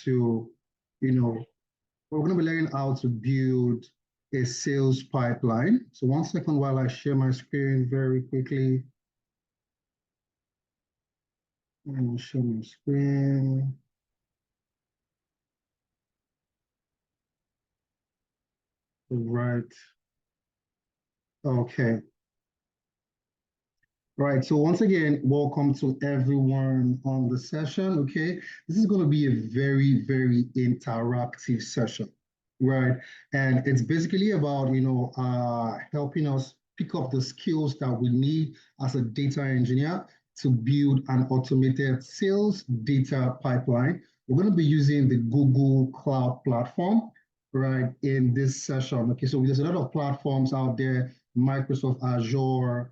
to, we're going to be learning how to build a sales pipeline. So 1 second while I share my screen very quickly. Let me share my screen. Right. Okay. Right. So once again, welcome to everyone on the session. Okay. This is going to be a very, very interactive session. Right. And it's basically about, helping us pick up the skills that we need as a data engineer to build an automated sales data pipeline. We're going to be using the Google Cloud platform, right, in this session. Okay. So there's a lot of platforms out there, Microsoft Azure,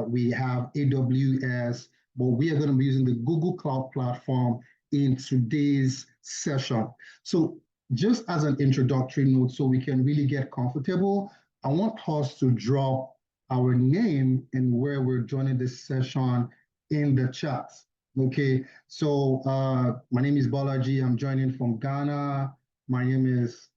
we have AWS, but we are going to be using the Google Cloud platform in today's session. So just as an introductory note, so we can really get comfortable, I want us to drop our name and where we're joining this session in the chat. Okay, so my name is Balaji. I'm joining from Ghana. My name is,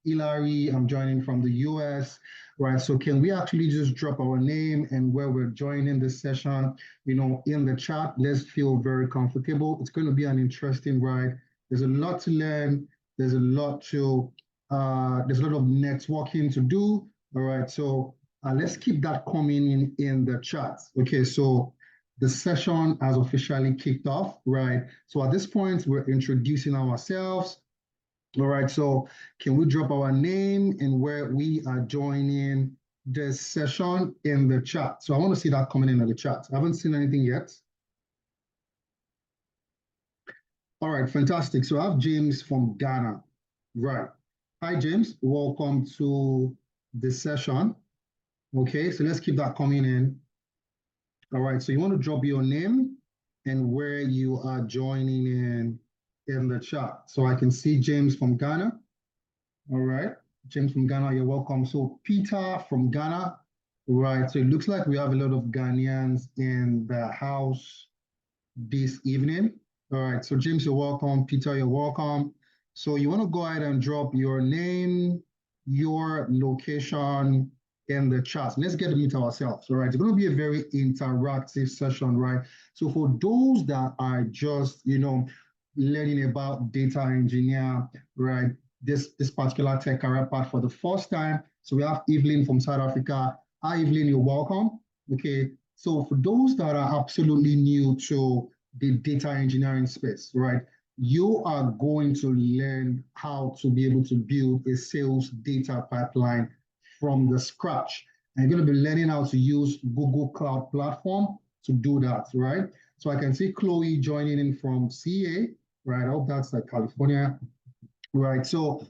Hilary. I'm joining from the US. Right, so can we actually just drop our name and where we're joining this session, in the chat? Let's feel very comfortable. It's going to be an interesting ride. There's a lot to learn. There's a lot there's a lot of networking to do. All right, so let's keep that coming in the chat. Okay, so the session has officially kicked off, right? So at this point, we're introducing ourselves. All right, so can we drop our name and where we are joining this session in the chat? So I want to see that coming in the chat. I haven't seen anything yet. All right, fantastic. So I have James from Ghana. Right. Hi, James. Welcome to the session. Okay, so let's keep that coming in. All right, so you want to drop your name and where you are joining in the chat. So I can see James from Ghana. All right, James from Ghana, you're welcome. So Peter from Ghana, right? So it looks like we have a lot of Ghanaians in the house this evening. All right, so James, you're welcome. Peter, you're welcome. So you want to go ahead and drop your name, your location in the chat. Let's get to meet ourselves. All right, it's going to be a very interactive session, right? So for those that are just, learning about data engineer, right? This particular tech career path for the first time. So we have Evelyn from South Africa. Hi, Evelyn, you're welcome. Okay, so for those that are absolutely new to the data engineering space, right? You are going to learn how to be able to build a sales data pipeline from the scratch. And you're going to be learning how to use Google Cloud Platform to do that, right? So I can see Chloe joining in from CA, right? I hope that's like California. Right. So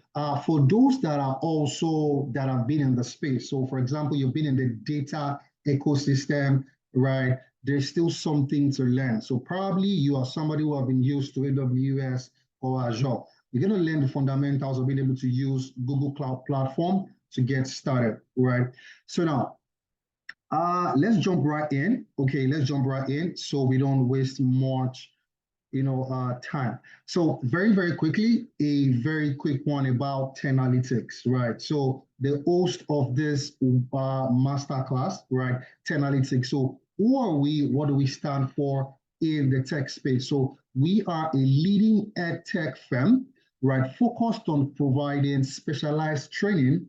for those that have been in the space, so for example, you've been in the data ecosystem, right? There's still something to learn. So probably you are somebody who have been used to AWS or Azure. You're going to learn the fundamentals of being able to use Google Cloud Platform to get started, right? So now, let's jump right in. Okay, let's jump right in so we don't waste much time. So very, very quickly, a very quick one about Tenalytics, right? So the host of this masterclass, right? Tenalytics. So who are we? What do we stand for in the tech space? So we are a leading ed tech firm, right? Focused on providing specialized training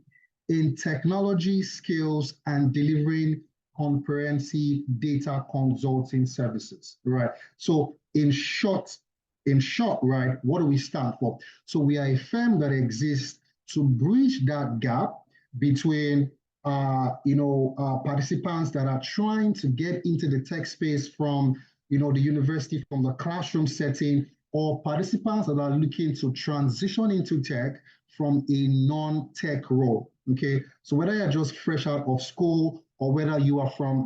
in technology skills and delivering comprehensive data consulting services, right? So in short, right, what do we stand for? So we are a firm that exists to bridge that gap between participants that are trying to get into the tech space from the university, from the classroom setting, or participants that are looking to transition into tech from a non-tech role. Okay, so whether you're just fresh out of school or whether you are from,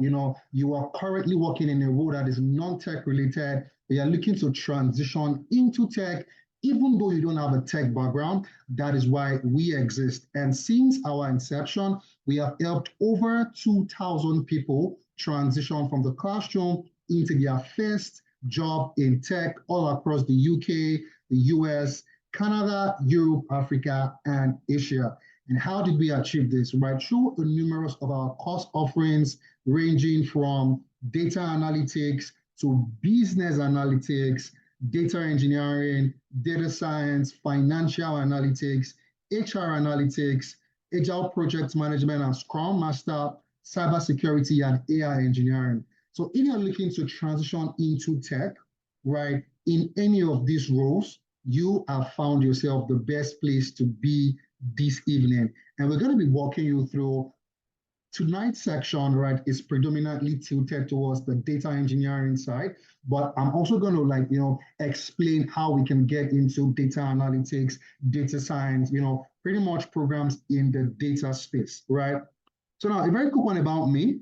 you are currently working in a role that is non-tech related, but you're looking to transition into tech, even though you don't have a tech background, that is why we exist. And since our inception, we have helped over 2,000 people transition from the classroom into their first job in tech all across the UK, the US, Canada, Europe, Africa, and Asia. And how did we achieve this? Right, through a numerous of our course offerings, ranging from data analytics to business analytics, data engineering, data science, financial analytics, HR analytics, agile project management and Scrum Master, cybersecurity, and AI engineering. So if you're looking to transition into tech, right, in any of these roles, you have found yourself the best place to be this evening. And we're going to be walking you through tonight's section, right, is predominantly tilted towards the data engineering side, but I'm also going to explain how we can get into data analytics, data science, pretty much programs in the data space, right? So now a very quick one about me.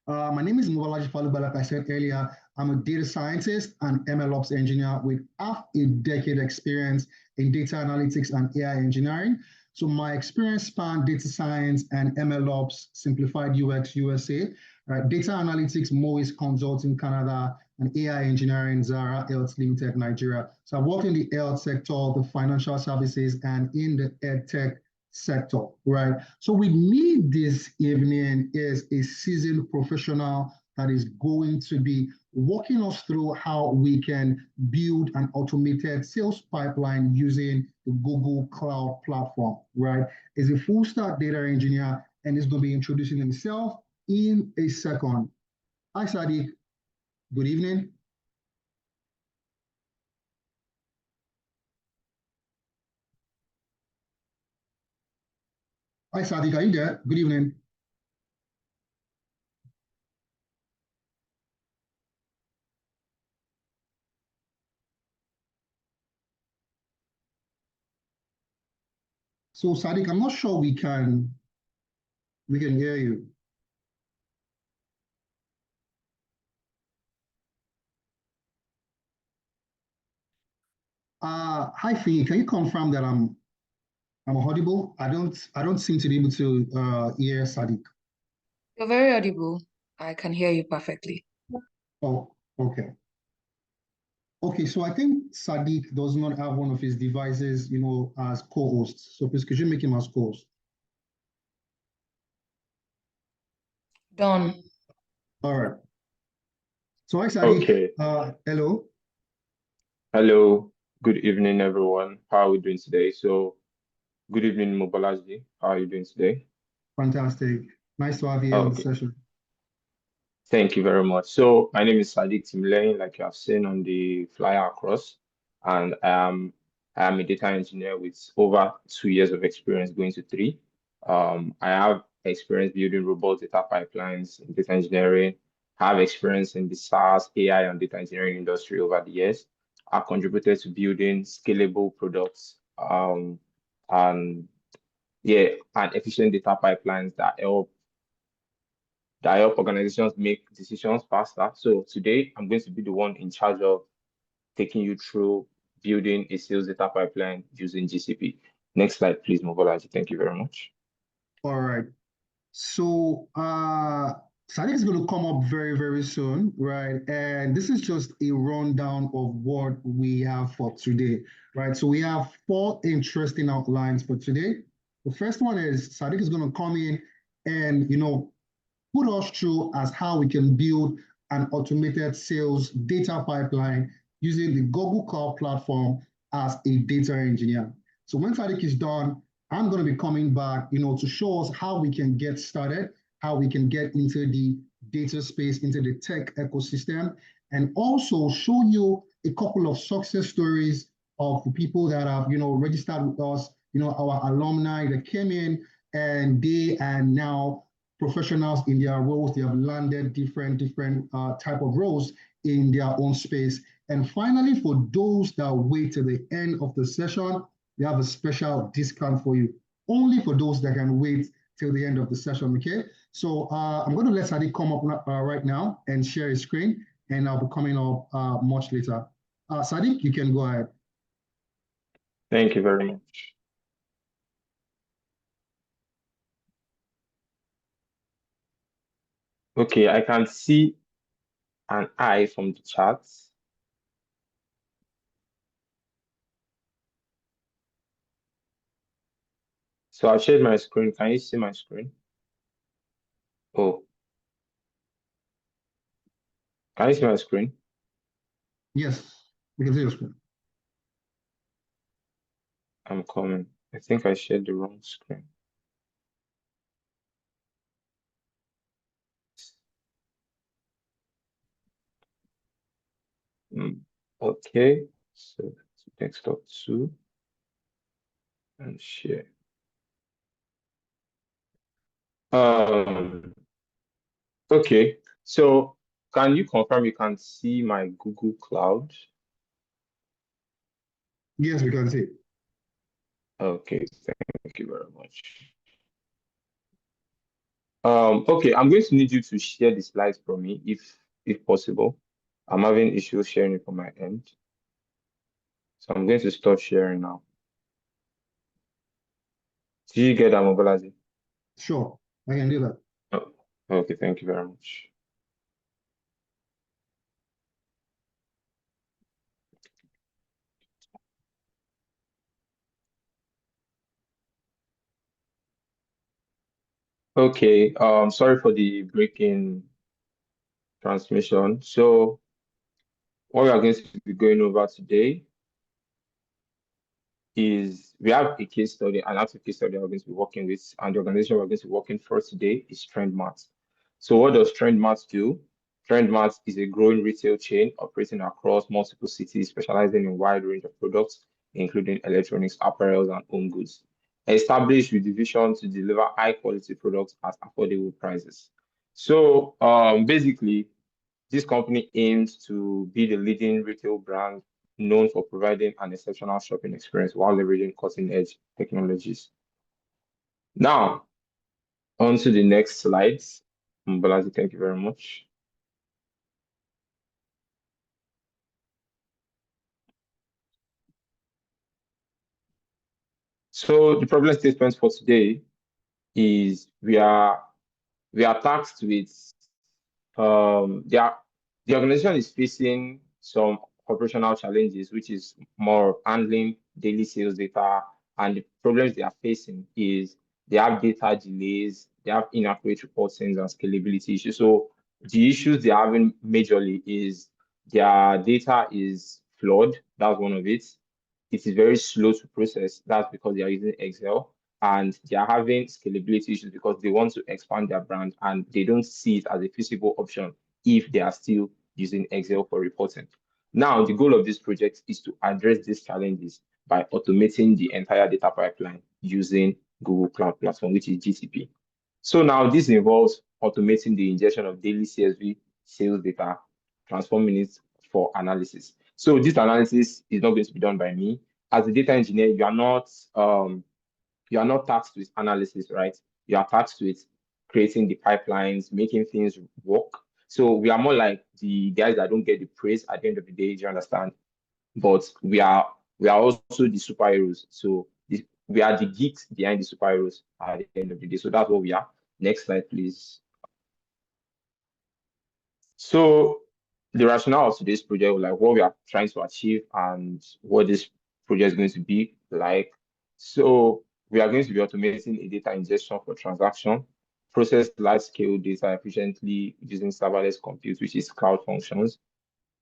My name is Mubalaji Faluba. Like I said earlier, I'm a data scientist and MLOps engineer with half a decade experience in data analytics and AI engineering. So my experience spanned data science and MLOps, Simplified UX USA, right? Data analytics, Mois Consulting Canada, and AI engineering, Zara Health Limited Nigeria. So I worked in the health sector, the financial services, and in the edtech sector, right? So with me this evening is a seasoned professional that is going to be walking us through how we can build an automated sales pipeline using the Google Cloud Platform, right? Is a full stack data engineer and is going to be introducing himself in a second. Hi, Sadiq. Good evening. Hi, Sadiq. Are you there? Good evening. So, Sadiq, I'm not sure we can hear you. Hi, Fee. Can you confirm that I'm audible? I don't seem to be able to hear Sadiq. You're very audible. I can hear you perfectly. Oh, okay. Okay, so I think Sadiq does not have one of his devices, as co-host. So please, could you make him as co-host? Done. All right. So hi, Sadiq. Okay. Hello. Hello. Good evening, everyone. How are we doing today? So, good evening, Mobalaji. How are you doing today? Fantastic. Nice to have you here on the Okay. session. Thank you very much. So, my name is Sadiq Timlane, like you have seen on the flyer across, and I am a data engineer with over 2 years of experience, going to three. I have experience building robust data pipelines in data engineering. Have experience in the SaaS, AI, and data engineering industry over the years. I've contributed to building scalable products, and yeah, and efficient data pipelines that help organizations make decisions faster. So today I'm going to be the one in charge of taking you through building a sales data pipeline using GCP. Next slide, please, Mobolaji. Thank you very much. All right. So Sadiq is going to come up very, very soon, right? And this is just a rundown of what we have for today, right? So we have four interesting outlines for today. The first one is Sadiq is going to come in and, put us through as how we can build an automated sales data pipeline using the Google Cloud Platform as a data engineer. So when Sadiq is done, I'm going to be coming back, to show us how we can get started, how we can get into the data space, into the tech ecosystem, and also show you a couple of success stories of the people that have, registered with us, our alumni that came in and they are now professionals in their roles. They have landed different type of roles in their own space. And finally, for those that wait till the end of the session, we have a special discount for you, only for those that can wait till the end of the session, okay? So I'm going to let Sadiq come up right now and share his screen, and I'll be coming up much later. Sadiq, you can go ahead. Thank you very much. Okay, I can see an eye from the chat. So I've shared my screen. Can you see my screen? Oh, can you see my screen? Yes, we can see your screen. I'm coming. I think I shared the wrong screen. Okay, so desktop 2 and share. Okay, so can you confirm you can see my Google Cloud? Yes, we can see it. Okay, thank you very much. Okay, I'm going to need you to share the slides for me if possible. I'm having issues sharing it from my end. So I'm going to stop sharing now. Did you get that, Mobolazi? Sure, I can do that. Oh, okay, thank you very much. Okay, sorry for the breaking transmission. So what we are going to be going over today is we have a case study, an active case study we're going to be working with, and the organization we're going to be working for today is TrendMart. So what does TrendMart do? TrendMart is a growing retail chain operating across multiple cities, specializing in a wide range of products, including electronics, apparel, and home goods. Established with the vision to deliver high quality products at affordable prices. So basically, this company aims to be the leading retail brand known for providing an exceptional shopping experience while leveraging cutting-edge technologies. Now, on to the next slides. Mbalazi, thank you very much. So the problem statement for today is we are tasked with the organization is facing some operational challenges, which is more handling daily sales data. And the problems they are facing is they have data delays, they have inaccurate reporting and scalability issues. So the issues they're having majorly is their data is flawed. That's one of it. It is very slow to process. That's because they are using Excel, and they are having scalability issues because they want to expand their brand and they don't see it as a feasible option if they are still using Excel for reporting. Now, the goal of this project is to address these challenges by automating the entire data pipeline using Google Cloud Platform, which is GCP. So now this involves automating the ingestion of daily CSV sales data, transforming it for analysis. So this analysis is not going to be done by me. As a data engineer, you are not tasked with analysis, right? You are tasked with creating the pipelines, making things work. So we are more like the guys that don't get the praise at the end of the day, do you understand? But we are also the superheroes. So we are the geeks behind the superheroes at the end of the day. So that's what we are. Next slide, please. So the rationale of today's project, like what we are trying to achieve and what this project is going to be like. So we are going to be automating a data ingestion for transaction, process large-scale data efficiently using serverless compute, which is cloud functions.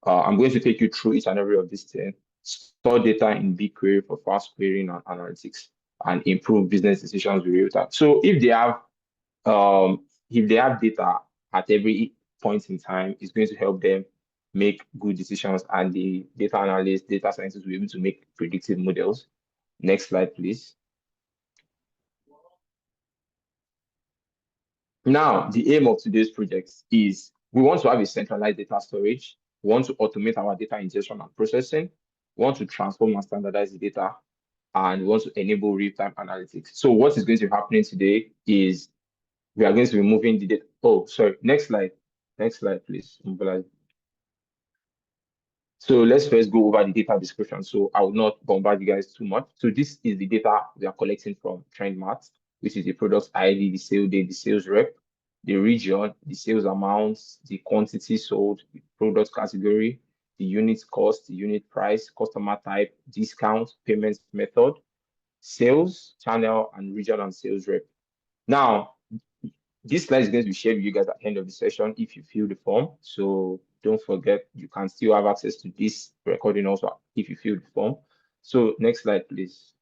I'm going to take you through each and every of these things, store data in BigQuery for fast querying and analytics, and improve business decisions with real time. So if they have data at every point in time, it's going to help them make good decisions, and the data analysts, data scientists will be able to make predictive models. Next slide, please. Now, the aim of today's project is we want to have a centralized data storage. We want to automate our data ingestion and processing. We want to transform and standardize the data, and we want to enable real-time analytics. So what is going to be happening today is we are going to be moving the data. Oh, sorry. Next slide. Next slide, please. So let's first go over the data description. So I will not bombard you guys too much. So this is the data we are collecting from TrendMart, which is the product ID, the sale date, the sales rep, the region, the sales amounts, the quantity sold, the product category, the unit cost, the unit price, customer type, discount, payment method. sales channel, and region and sales rep. Now, this slide is going to be shared with you guys at the end of the session if you fill the form. So don't forget, you can still have access to this recording also if you fill the form. So next slide, please.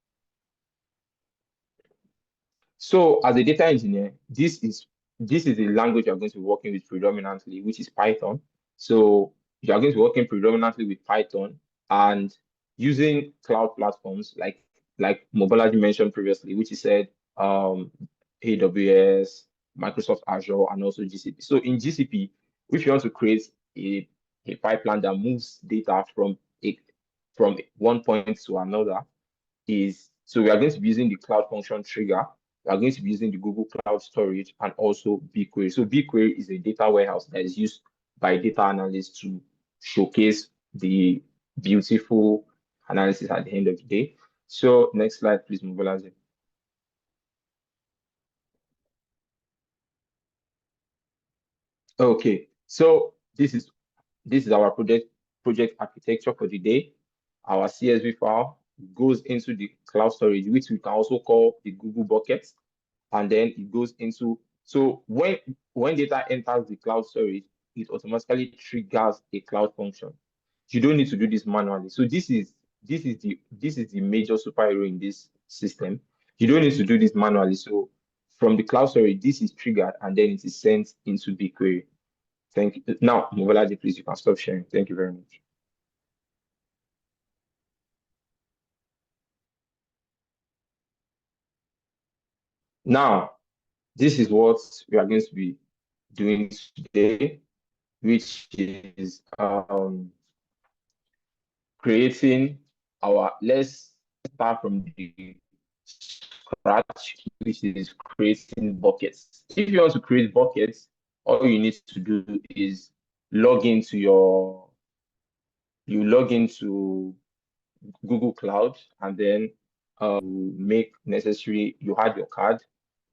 So as a data engineer, this is the language you're going to be working with predominantly, which is Python. So you are going to be working predominantly with Python and using cloud platforms like Mobolaji mentioned previously, which he said AWS, Microsoft Azure, and also GCP. So in GCP, if you want to create a pipeline that moves data from one point to another, so we are going to be using the cloud function trigger. We are going to be using the Google Cloud Storage and also BigQuery. So BigQuery is a data warehouse that is used by data analysts to showcase the beautiful analysis at the end of the day. So next slide, please, Mobolaji. Okay, so this is our project architecture for the day. Our CSV file goes into the cloud storage, which we can also call the Google bucket, and then it goes into. So when data enters the cloud storage, it automatically triggers a cloud function. You don't need to do this manually. So this is the major superhero in this system. You don't need to do this manually. So from the cloud storage, this is triggered and then it is sent into BigQuery. Thank you. Now, Mobolaji, please, you can stop sharing. Thank you very much. Now, this is what we are going to be doing today, which is creating let's start from the scratch, which is creating buckets. If you want to create buckets, all you need to do is log into Google Cloud, and then make necessary. You had your card,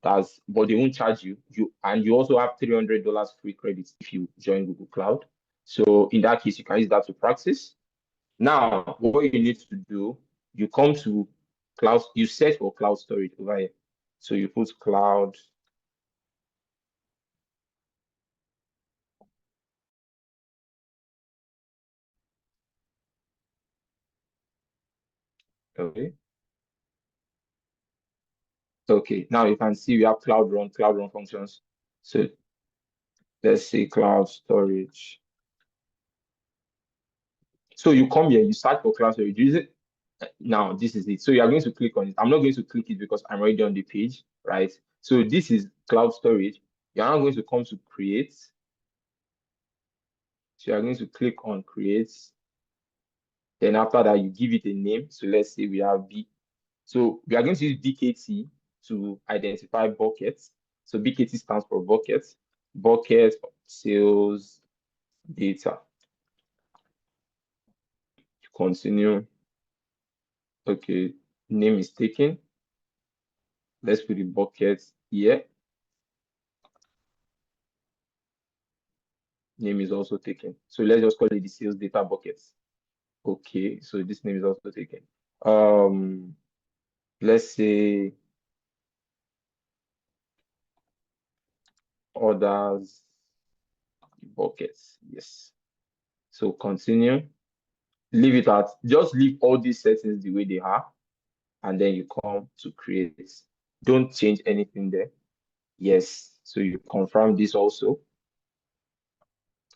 but they won't charge you. You also have $300 free credits if you join Google Cloud. So in that case, you can use that to practice. Now, what you need to do, you come to cloud, you search for cloud storage over here. So you put cloud. Okay. Okay, now you can see we have cloud run functions. So let's say cloud storage. So you come here, you search for cloud storage. Use it. Now this is it. So you are going to click on it. I'm not going to click it because I'm already on the page, right? So this is cloud storage. You're now going to come to create. So you are going to click on create. Then after that, you give it a name. So let's say we have B. So we are going to use BKT to identify buckets. So BKT stands for buckets, bucket sales data. Continue. Okay, name is taken. Let's put the bucket here. Name is also taken. So let's just call it the sales data buckets. Okay, so this name is also taken. Let's say orders buckets. Yes. So continue. Leave it at, just leave all these settings the way they are, and then you come to create this. Don't change anything there. Yes. So you confirm this also.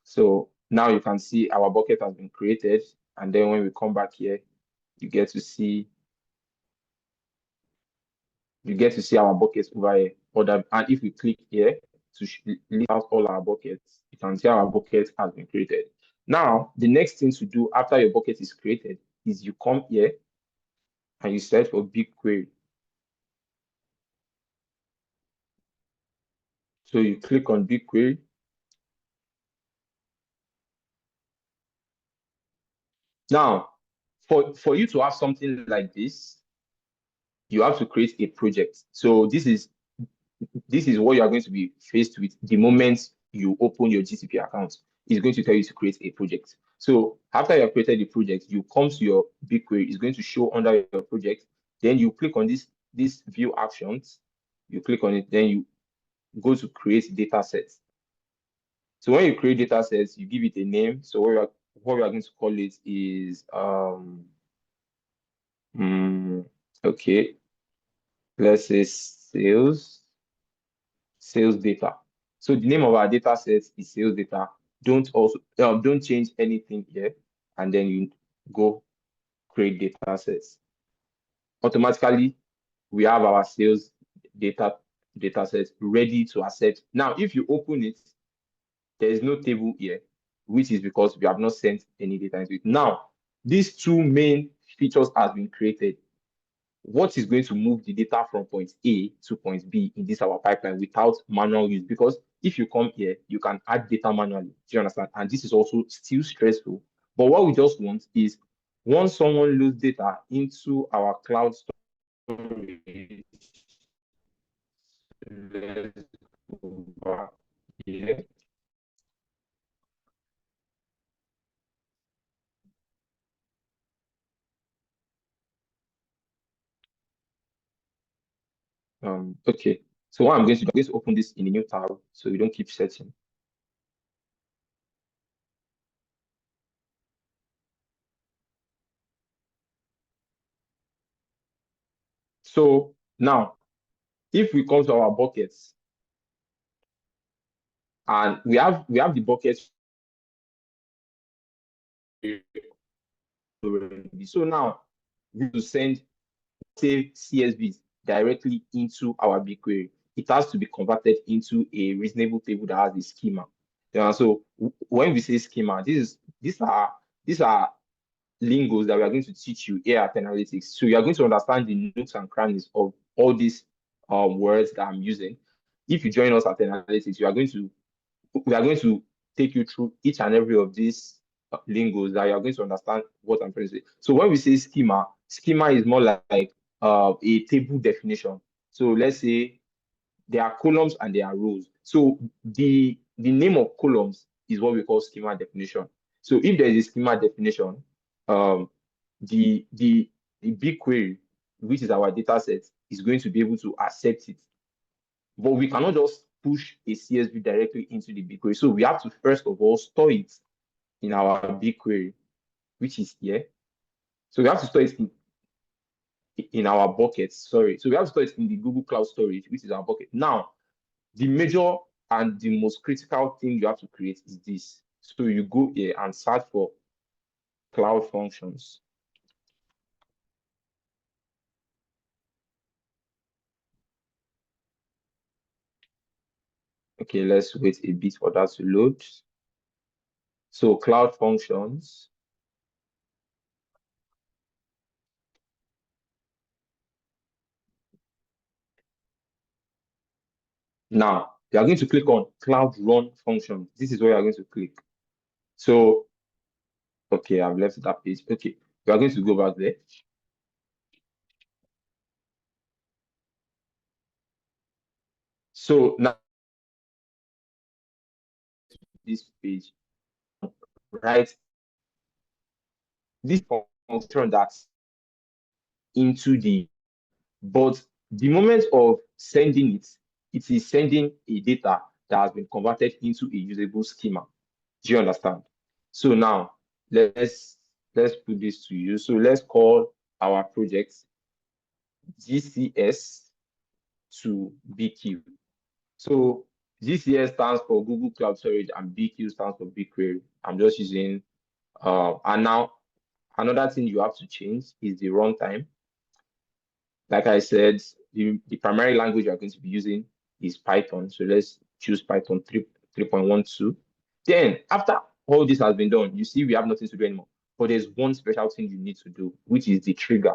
So now you can see our bucket has been created, and then when we come back here, you get to see our buckets over here. And if we click here to list out all our buckets, you can see our bucket has been created. Now, the next thing to do after your bucket is created is you come here and you search for BigQuery. So you click on BigQuery. Now, for you to have something like this, you have to create a project. So this is what you are going to be faced with the moment you open your GCP account. It's going to tell you to create a project. So after you have created the project, you come to your BigQuery. It's going to show under your project Then you click on this view actions. You click on it, then you go to create data sets. So when you create data sets, you give it a name. So what we are going to call it is okay, let's say sales data. So the name of our data set is sales data. Don't change anything here, and then you go create data sets. Automatically, we have our sales data set ready to accept. Now, if you open it, there is no table here, which is because we have not sent any data into it. Now, these two main features have been created. What is going to move the data from point A to point B in this our pipeline without manual use? Because if you come here, you can add data manually. Do you understand? And this is also still stressful. But what we just want is once someone loads data into our cloud storage, let's go back here. Okay. So what I'm going to do, I'm going to open this in a new tab so we don't keep searching. So now, if we come to our buckets, and we have the buckets. So now we will send say CSVs directly into our BigQuery. It has to be converted into a reasonable table that has a schema. Yeah, so when we say schema, these are lingos that we are going to teach you here at analytics. So you are going to understand the nooks and crannies of all these words that I'm using. If you join us at analytics, we are going to take you through each and every of these lingos that you are going to understand what I'm trying to say. So when we say schema is more like a table definition. So let's say there are columns and there are rows. So the name of columns is what we call schema definition. So if there is a schema definition, the BigQuery, which is our data set, is going to be able to accept it. But we cannot just push a CSV directly into the BigQuery. So we have to first of all store it in our BigQuery, which is here. So we have to store it in our buckets. Sorry. So we have to store it in the Google Cloud Storage, which is our bucket. Now, the major and the most critical thing you have to create is this. So you go here and search for cloud functions. Okay, let's wait a bit for that to load. So cloud functions. Now, you are going to click on cloud run function. This is where you are going to click. So, okay, I've left that page. Okay, we are going to go back there. So now, this page, right? This function that's into but the moment of sending it, it is sending a data that has been converted into a usable schema. Do you understand? So now let's put this to you. So let's call our project GCS to BQ. So GCS stands for Google Cloud Storage and BQ stands for BigQuery. I'm just using and now another thing you have to change is the runtime. Like I said, the primary language you're going to be using is Python. So let's choose Python 3.12. Then after all this has been done, you see we have nothing to do anymore. But there's one special thing you need to do, which is the trigger.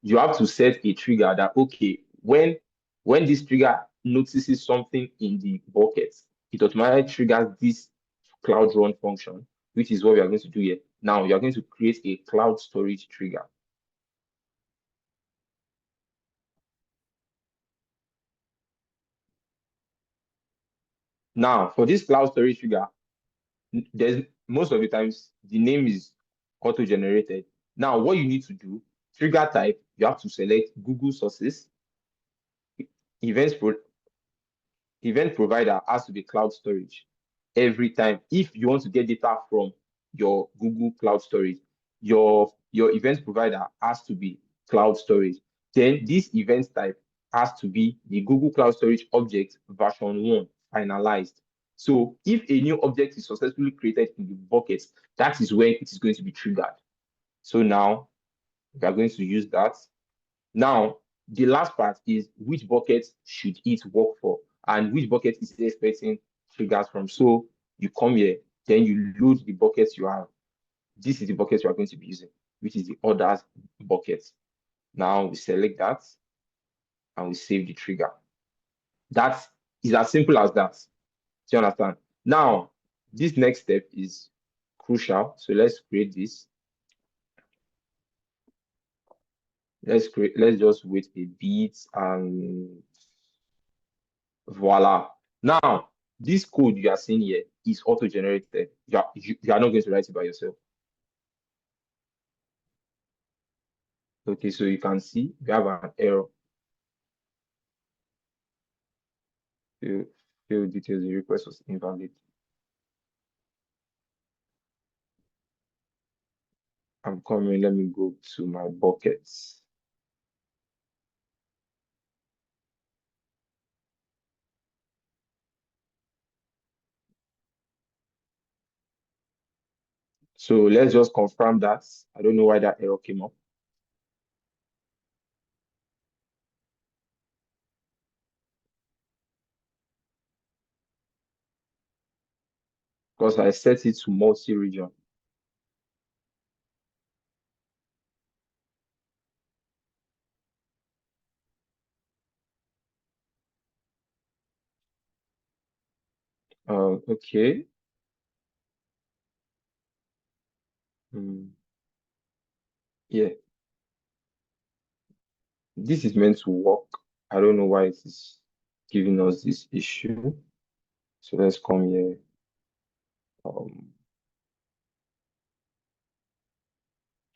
You have to set a trigger that, okay, when this trigger notices something in the bucket, it automatically triggers this cloud run function, which is what we are going to do here. Now you're going to create a cloud storage trigger. Now, for this cloud storage trigger, there's most of the times the name is auto-generated. Now, what you need to do trigger type, you have to select Google sources. Events pro event provider has to be cloud storage. Every time, if you want to get data from your Google Cloud Storage, your event provider has to be cloud storage. Then this event type has to be the Google Cloud Storage object version 1 finalized. So if a new object is successfully created in the bucket, that is when it is going to be triggered. So now we are going to use that. Now, the last part is which bucket should it work for and which bucket is it expecting triggers from. So you come here, then you load the buckets you have. This is the bucket you are going to be using, which is the others bucket. Now we select that and we save the trigger. That is as simple as that. Do you understand? Now, this next step is crucial. So let's create this. Let's just wait a bit and voila. Now, this code you are seeing here is auto-generated. You are not going to write it by yourself. Okay, so you can see we have an error. Field details, the request was invalid. I'm coming, let me go to my buckets. So let's just confirm that. I don't know why that error came up. Because I set it to multi-region. Okay. Yeah, this is meant to work. I don't know why it is giving us this issue. So let's come here.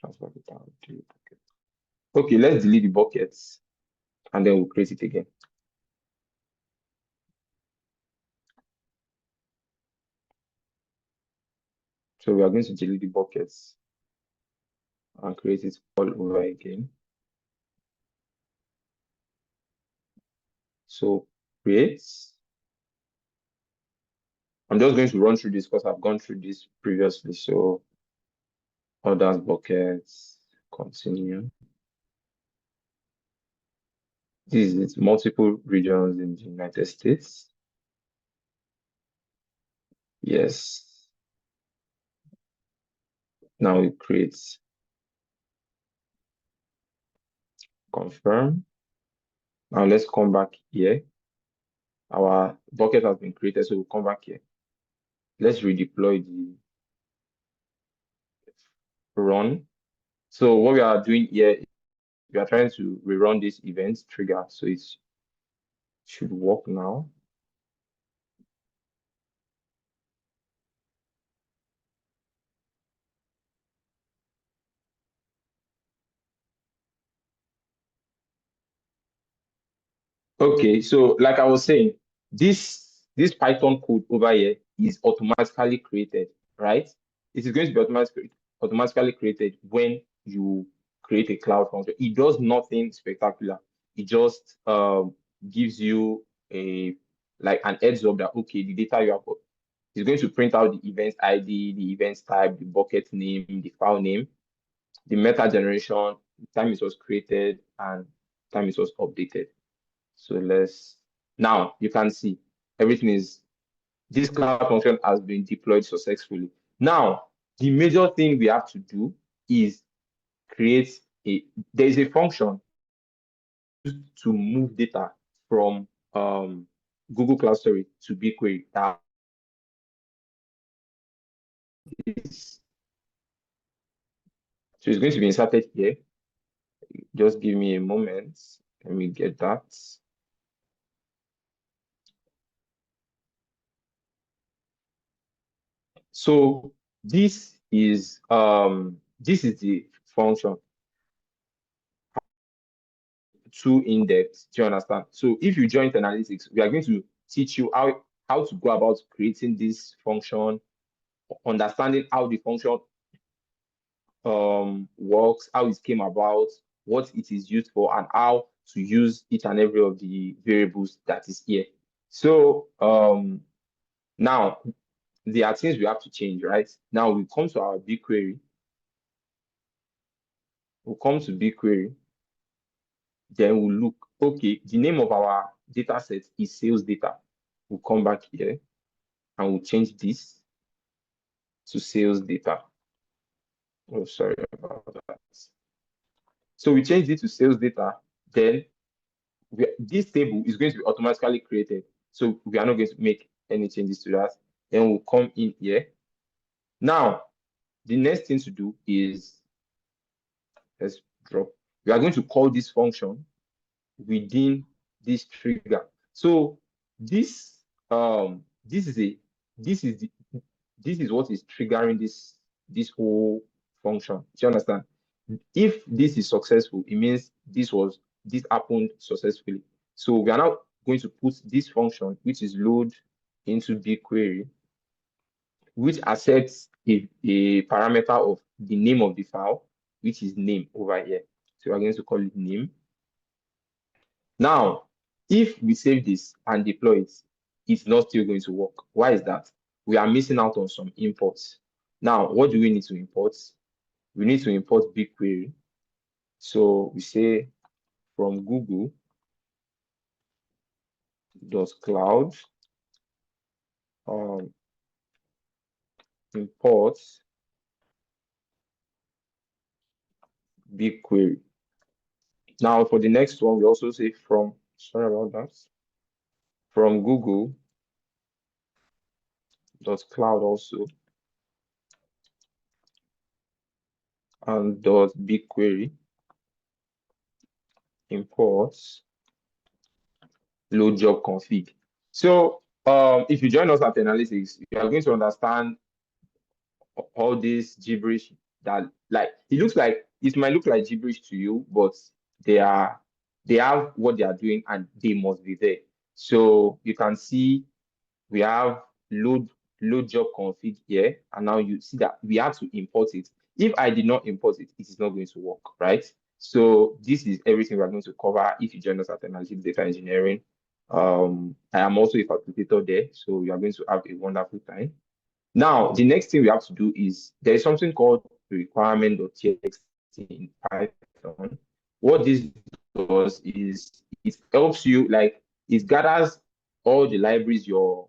Transfer the down, delete bucket. Okay, let's delete the buckets and then we'll create it again. So we are going to delete the buckets and create it all over again. So create. I'm just going to run through this because I've gone through this previously. So others buckets, continue. This is multiple regions in the United States. Yes. Now we create, confirm. Now let's come back here. Our bucket has been created, so we'll come back here. Let's redeploy the run. So what we are doing here, we are trying to rerun this event trigger, so it should work now. Okay, so like I was saying, this Python code over here is automatically created, right? It is going to be automatically created when you create a cloud function. It does nothing spectacular. It just gives you like an heads up that okay, the data you have is going to print out the event ID, the event type, the bucket name, the file name, the meta generation, the time it was created, and time it was updated. So now you can see everything is, this cloud function has been deployed successfully. Now, the major thing we have to do is there is a function to move data from Google Cloud Storage to BigQuery. That is, so it's going to be inserted here. Just give me a moment. Let me get that. So this is the function. too in depth. Do you understand? So if you join analytics, we are going to teach you how to go about creating this function, understanding how the function works, how it came about, what it is used for, and how to use each and every of the variables that is here. So now there are things we have to change, right? Now we come to our BigQuery. We'll come to BigQuery. Then we'll look, okay, the name of our data set is sales data. We'll come back here and we'll change this to sales data. Oh, sorry about that. So we change it to sales data, then this table is going to be automatically created. So we are not going to make any changes to that. Then we'll come in here. Now, the next thing to do is, let's drop. We are going to call this function within this trigger. So this this is what is triggering this whole function. Do you understand? If this is successful, it means this happened successfully. So we are now going to put this function, which is load into BigQuery, which accepts a parameter of the name of the file, which is name over here. So we're going to call it name. Now, if we save this and deploy it, it's not still going to work. Why is that? We are missing out on some imports. Now, what do we need to import? We need to import BigQuery. So we say from google.cloud import BigQuery. Now, for the next one, we also say from, sorry about that, from google.cloud also, and .BigQuery imports load job config. So if you join us at analytics, you are going to understand all this gibberish that, like, it might look like gibberish to you, but they have what they are doing and they must be there. So you can see we have load job config here, and now you see that we have to import it. If I did not import it, it is not going to work, right? So this is everything we're going to cover if you join us at Analytics Data Engineering. I am also a facilitator there, so you are going to have a wonderful time. Now, the next thing we have to do is there is something called requirement.txt in Python. What this does is it helps you, like, it gathers all the libraries you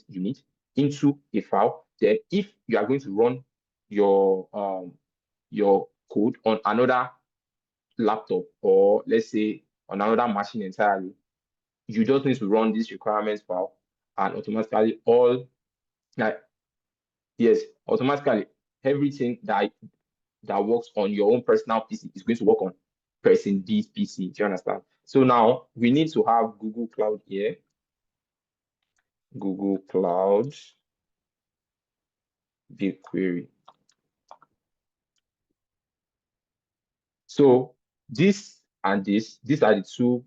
need into a file. Then if you are going to run your code on another laptop, or let's say on another machine entirely, you just need to run this requirements file, and automatically automatically everything that works on your own personal PC is going to work on person B's PC. Do you understand? So now we need to have Google Cloud here. Google Cloud BigQuery. So this and these are the two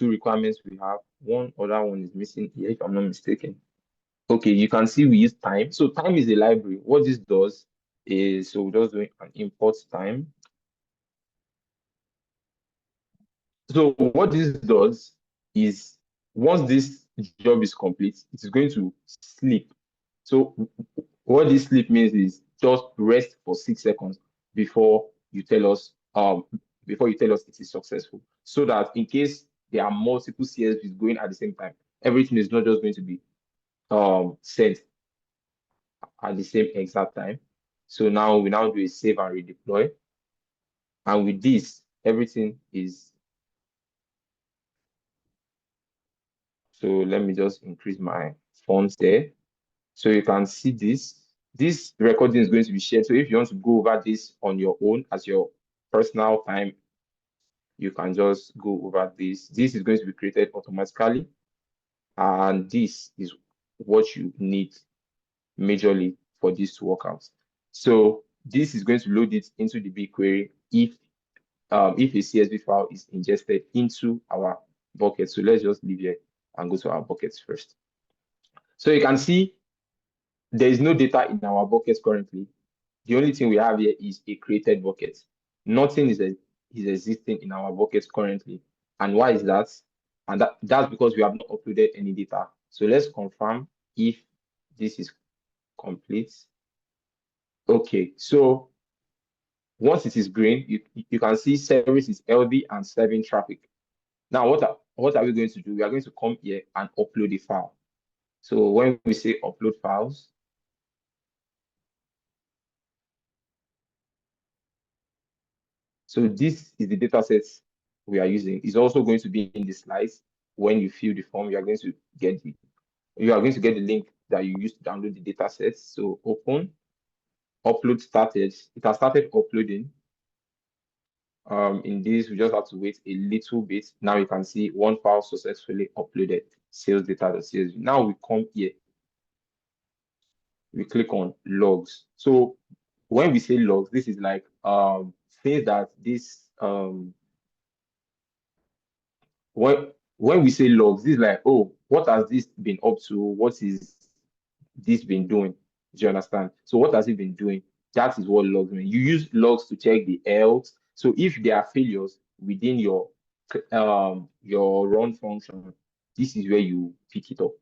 requirements we have. One other one is missing here, if I'm not mistaken. Okay, you can see we use time. So time is a library. What this does is, so we're just doing an import time. So what this does is, once this job is complete, it is going to sleep. So what this sleep means is just rest for 6 seconds before you tell us it is successful. So that in case there are multiple CSVs going at the same time, everything is not just going to be sent at the same exact time. So now we do a save and redeploy. And with this, everything is. So let me just increase my fonts there. So you can see this recording is going to be shared. So if you want to go over this on your own as your personal time, you can just go over this. This is going to be created automatically. And this is what you need majorly for this to work out. So this is going to load it into the BigQuery if if a CSV file is ingested into our bucket. So let's just leave here and go to our buckets first. So you can see there is no data in our buckets currently. The only thing we have here is a created bucket. Nothing is existing in our buckets currently. And why is that? And that's because we have not uploaded any data. So let's confirm if this is complete. Okay, so once it is green, you can see service is healthy and serving traffic. Now, what are we going to do? We are going to come here and upload a file. So when we say upload files, so this is the data sets we are using. It's also going to be in the slides. When you fill the form, you are going to get the link that you use to download the data sets. So open, upload started. It has started uploading. In this, we just have to wait a little bit. Now you can see one file successfully uploaded, sales data.csv. Now we come here, we click on logs. So when we say logs, this is like things that this when we say logs, this is like, oh, what has this been up to? What is this been doing? Do you understand? So what has it been doing? That is what logs mean. You use logs to check the health. So if there are failures within your run function, this is where you pick it up.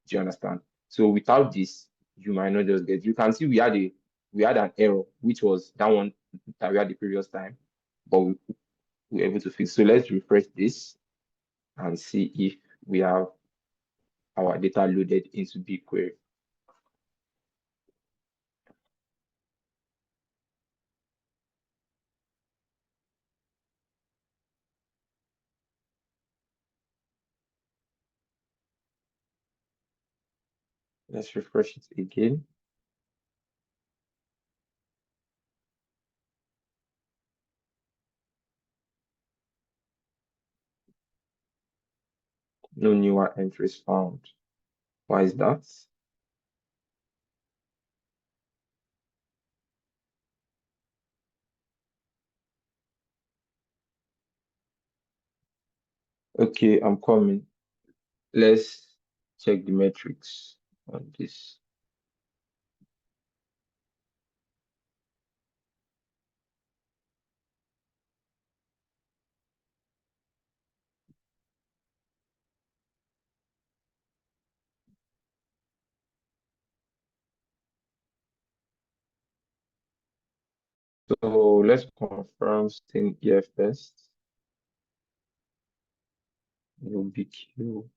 Do you understand? So without this, you might not just get. You can see we had an error, which was that one that we had the previous time, but we were able to fix. So let's refresh this and see if we have our data loaded into BigQuery. Let's refresh it again. No newer entries found. Why is that? Okay, I'm coming. Let's check the metrics on this. So let's confirm staying here first. UBQ,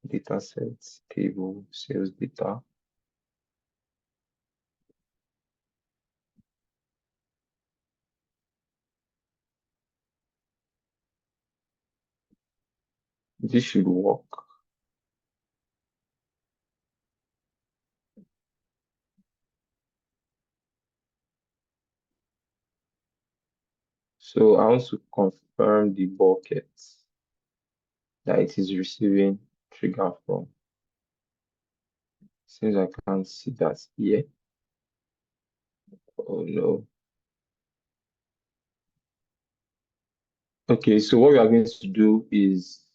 data sets, table, sales data. This should work. So I want to confirm the bucket that it is receiving trigger from. Since I can't see that here. Oh no. Okay, so what we are going to do is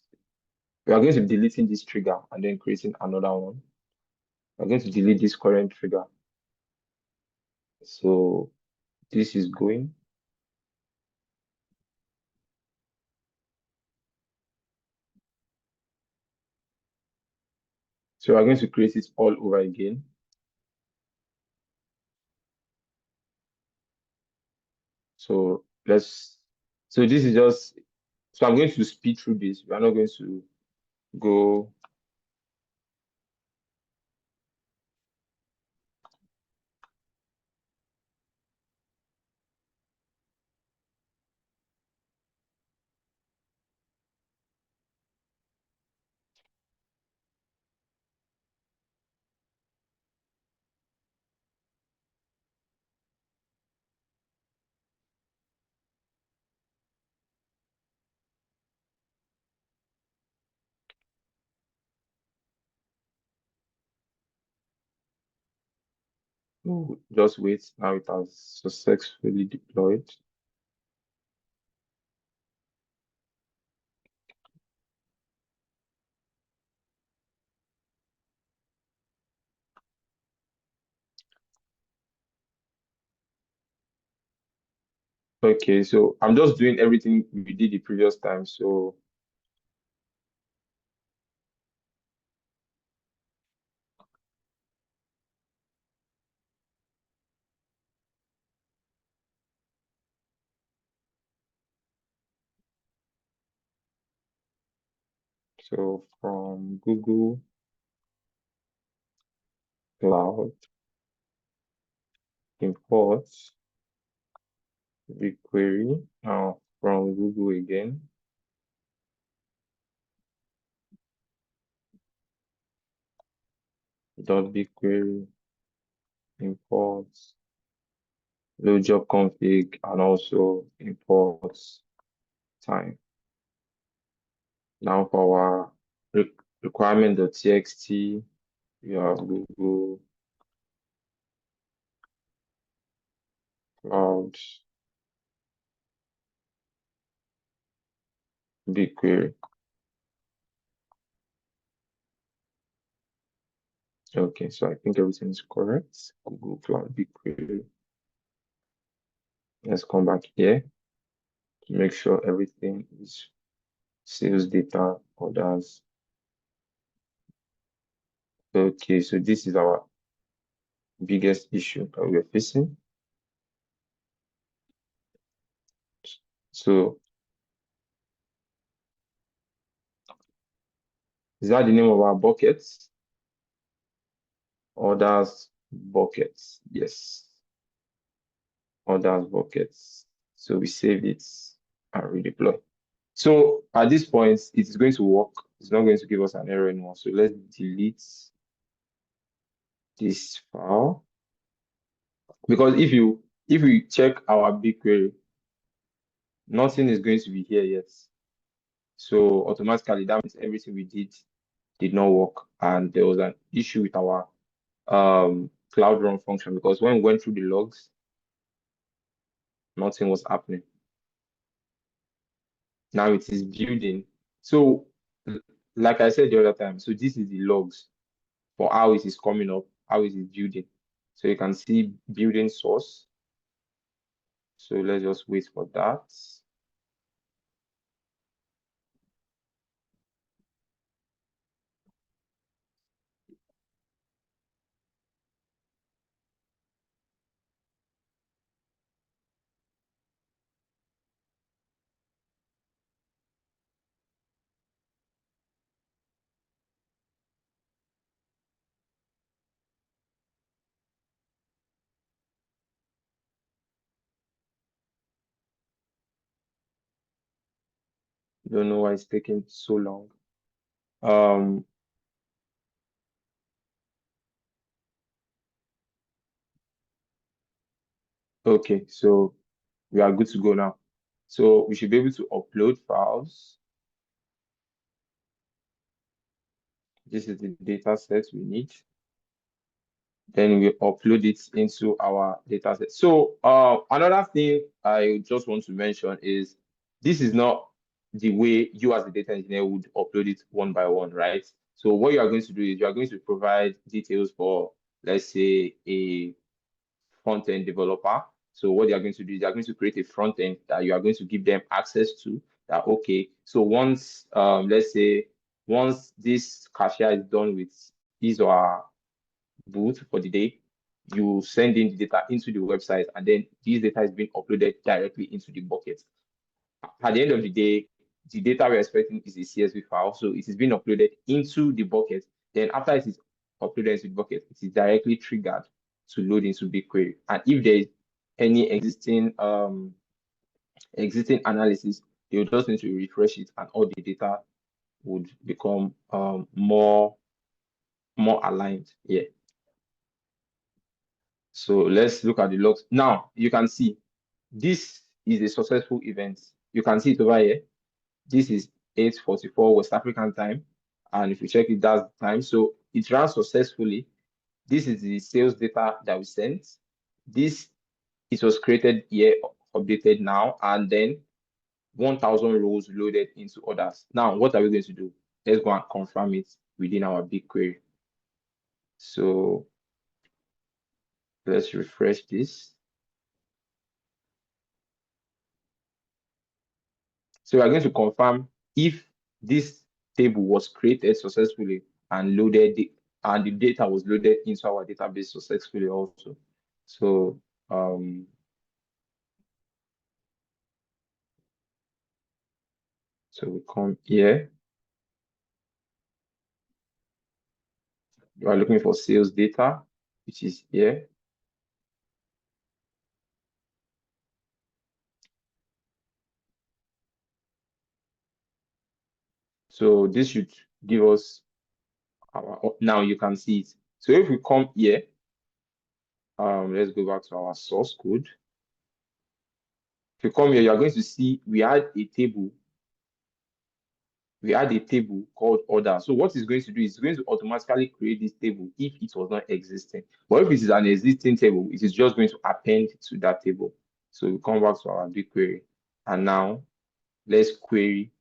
we are going to be deleting this trigger and then creating another one. We're going to delete this current trigger. So this is going. So we're going to create it all over again. So so this is just, so I'm going to speed through this. We're not going to go. Just wait. Now it has successfully deployed. Okay, so I'm just doing everything we did the previous time. So from Google Cloud, import BigQuery. Now from Google again, .BigQuery, import load job config, and also import time. Now for our requirement.txt, we have Google Cloud BigQuery. Okay, so I think everything is correct. Google Cloud BigQuery. Let's come back here to make sure everything is sales data orders. Okay, so this is our biggest issue that we're facing. So is that the name of our buckets? Orders buckets. Yes. Orders buckets. So we save it and redeploy. So at this point, it is going to work. It's not going to give us an error anymore. So let's delete this file. Because if we check our BigQuery, nothing is going to be here yet. So automatically that means everything we did not work, and there was an issue with our cloud run function, because when we went through the logs, nothing was happening. Now it is building. So like I said the other time, so this is the logs for how it is coming up, how it is building. So you can see building source. So let's just wait for that. Don't know why it's taking so long. Okay, so we are good to go now. So we should be able to upload files. This is the data set we need. Then we upload it into our data set. So another thing I just want to mention is this is not the way you as a data engineer would upload it one by one, right? So what you are going to do is you are going to provide details for, let's say, a front-end developer. So what they are going to do is they are going to create a front end that you are going to give them access to. That okay, so once let's say once this cashier is done with his or her boot for the day, you send in the data into the website, and then this data is being uploaded directly into the bucket. At the end of the day, the data we're expecting is a CSV file, so it is being uploaded into the bucket. Then after it is uploaded into the bucket, it is directly triggered to load into BigQuery. And if there is any existing analysis, you just need to refresh it, and all the data would become more aligned here. So let's look at the logs. Now you can see this is a successful event. You can see it over here. This is 8:44 West African time. And if you check it, that's the time. So it ran successfully. This is the sales data that we sent. This, it was created here, updated now, and then 1,000 rows loaded into orders. Now, what are we going to do? Let's go and confirm it within our BigQuery. So let's refresh this. So we are going to confirm if this table was created successfully and loaded, and the data was loaded into our database successfully also. So so we come here. You are looking for sales data, which is here. So this should give us now you can see it. So if we come here, let's go back to our source code. If you come here, you are going to see we had a table. We had a table called order. So what it's going to do is it's going to automatically create this table if it was not existing. But if it is an existing table, it is just going to append to that table. So we come back to our BigQuery, and now let's query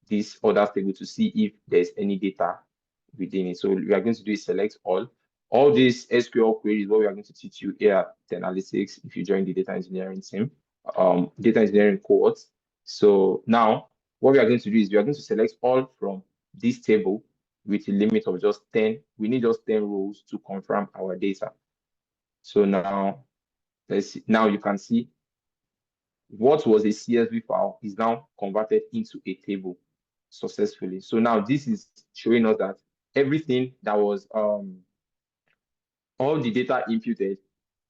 this order table to see if there's any data within it. So we are going to do is select all. All these SQL queries, what we are going to teach you here at Analytics if you join the data engineering team, data engineering cohort. So now what we are going to do is we are going to select all from this table with a limit of just 10. We need just 10 rows to confirm our data. So now let's see. Now you can see what was a CSV file is now converted into a table successfully. So now this is showing us that everything that was all the data imputed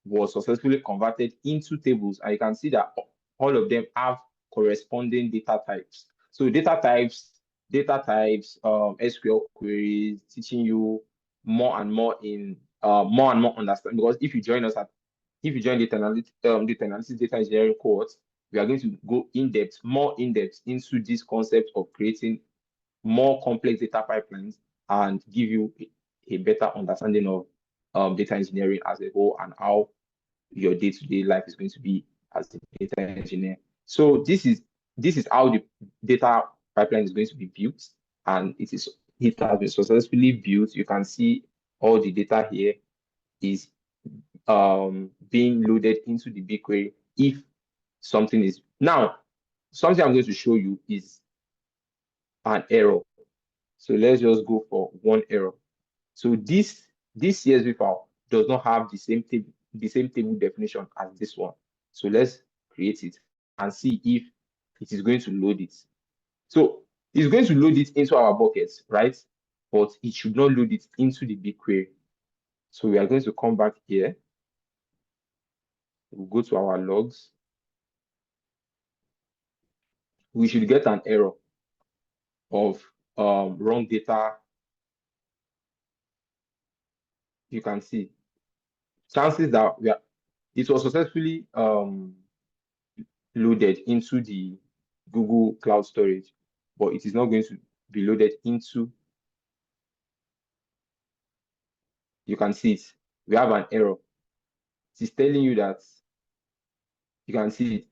was successfully converted into tables, and you can see that all of them have corresponding data types. So data types, SQL queries, teaching you more and more understanding. Because if you join us at if you join the analysis data engineering course, we are going to go more in depth into this concept of creating more complex data pipelines and give you a better understanding of data engineering as a whole and how your day-to-day life is going to be as a data engineer. So this is how the data pipeline is going to be built, and it has been successfully built. You can see all the data here is being loaded into the BigQuery if something is now something I'm going to show you is an error. So let's just go for one error. So this CSV file does not have the same table definition as this one. So let's create it and see if it is going to load it. So it's going to load it into our buckets, right? But it should not load it into the BigQuery. So we are going to come back here. We'll go to our logs. We should get an error of wrong data. You can see chances that it was successfully loaded into the Google Cloud Storage, but it is not going to be loaded into. You can see it. We have an error. It is telling you that you can see it.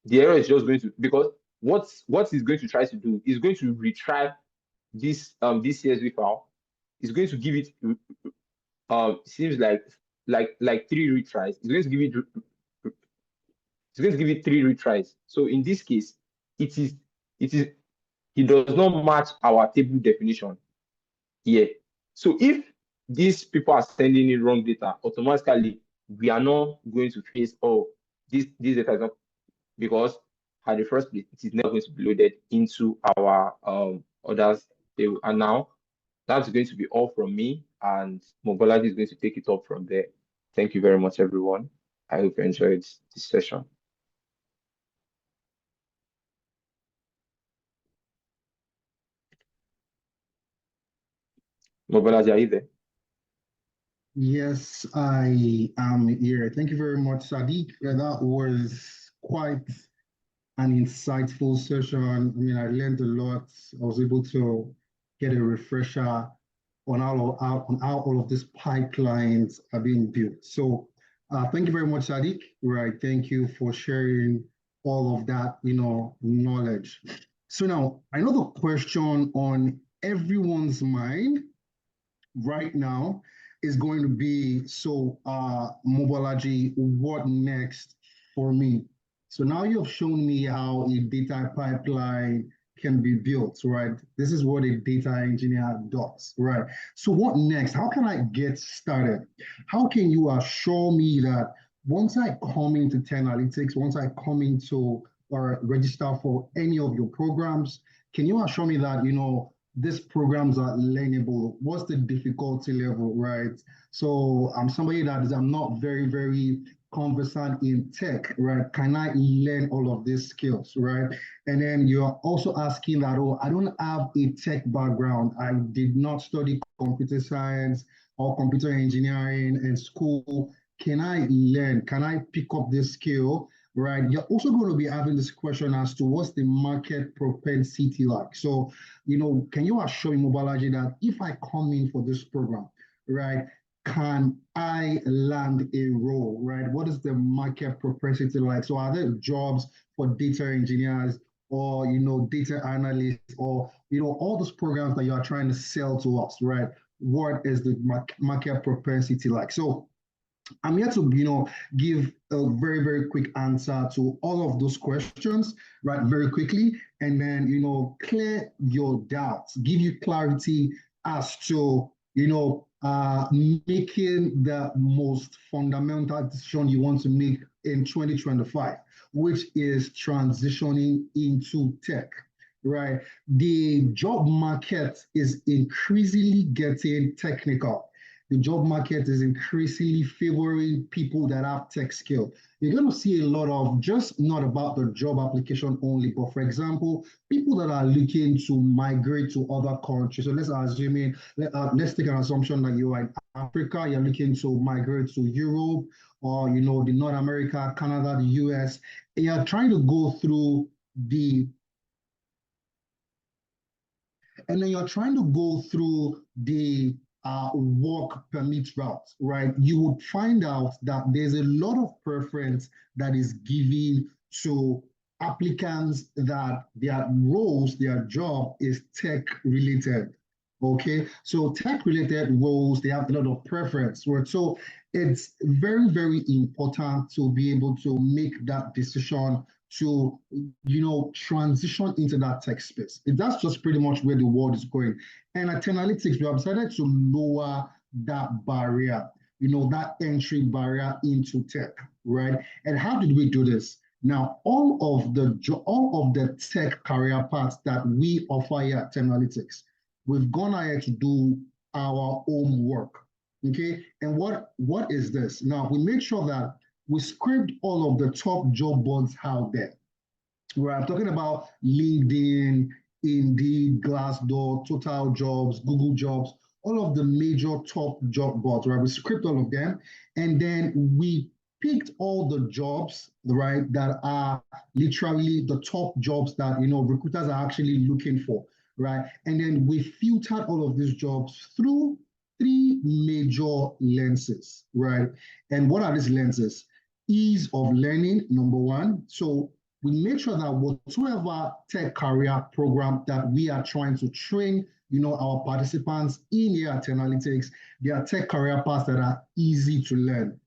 The error is just going to, because what it's going to try to do is going to retry this CSV file. It's going to give it seems like 3 retries. It's going to give it 3 retries. So in this case, it does not match our table definition here. So if these people are sending in wrong data, automatically we are not going to face this data is not, because at the first place it is not going to be loaded into our others table. And now that's going to be all from me, and Mobolaji is going to take it up from there. Thank you very much, everyone. I hope you enjoyed this session. Mobolaji, are you there? Yes, I am here. Thank you very much, Sadiq. That was quite an insightful session. I mean, I learned a lot. I was able to get a refresher on how all of these pipelines are being built. So thank you very much, Sadiq. Right. Thank you for sharing all of that, knowledge. So now I know the question on everyone's mind right now is going to be, so Mobolaji, what next for me? So now you've shown me how a data pipeline can be built, right? This is what a data engineer does, right? So what next? How can I get started? How can you assure me that once I come into Analytics, once I come into or register for any of your programs, can you assure me that, these programs are learnable? What's the difficulty level, right? So I'm somebody I'm not very, very conversant in tech, right? Can I learn all of these skills, right? And then you're also asking that, oh, I don't have a tech background. I did not study computer science or computer engineering in school. Can I learn? Can I pick up this skill? Right. You're also going to be having this question as to what's the market propensity like. So, can you assure me, Mobalaji, that if I come in for this program, right, can I land a role, right? What is the market propensity like? So are there jobs for data engineers or, data analysts or, all those programs that you are trying to sell to us, right? What is the market propensity like? So I'm here to, give a very, very quick answer to all of those questions, right, very quickly, and then, clear your doubts, give you clarity as to, making the most fundamental decision you want to make in 2025, which is transitioning into tech, right? The job market is increasingly getting technical. The job market is increasingly favoring people that have tech skill. You're going to see a lot of just not about the job application only, but for example, people that are looking to migrate to other countries. So let's take an assumption that you are in Africa, you're looking to migrate to Europe or the North America, Canada, the US, and you're trying to go through the and then you're trying to go through the work permit route, right? You would find out that there's a lot of preference that is given to applicants that their roles, their job is tech related. Okay, so tech related roles, they have a lot of preference, right? So it's very, very important to be able to make that decision to transition into that tech space. That's just pretty much where the world is going. And at Analytics, we have decided to lower that barrier, that entry barrier into tech, right? And how did we do this? Now, all of the tech career paths that we offer here at Analytics, we've gone ahead to do our homework. Okay, and what is this? Now we make sure that we scraped all of the top job boards out there. Where I'm talking about LinkedIn, Indeed, Glassdoor, Total Jobs, Google Jobs, all of the major top job boards, right? We scraped all of them, and then we picked all the jobs, right, that are literally the top jobs that recruiters are actually looking for, right? And then we filtered all of these jobs through three major lenses, right? And what are these lenses? Ease of learning, number one. So we make sure that whatsoever tech career program that we are trying to train, our participants in here at Analytics, they are tech career paths that are easy to learn.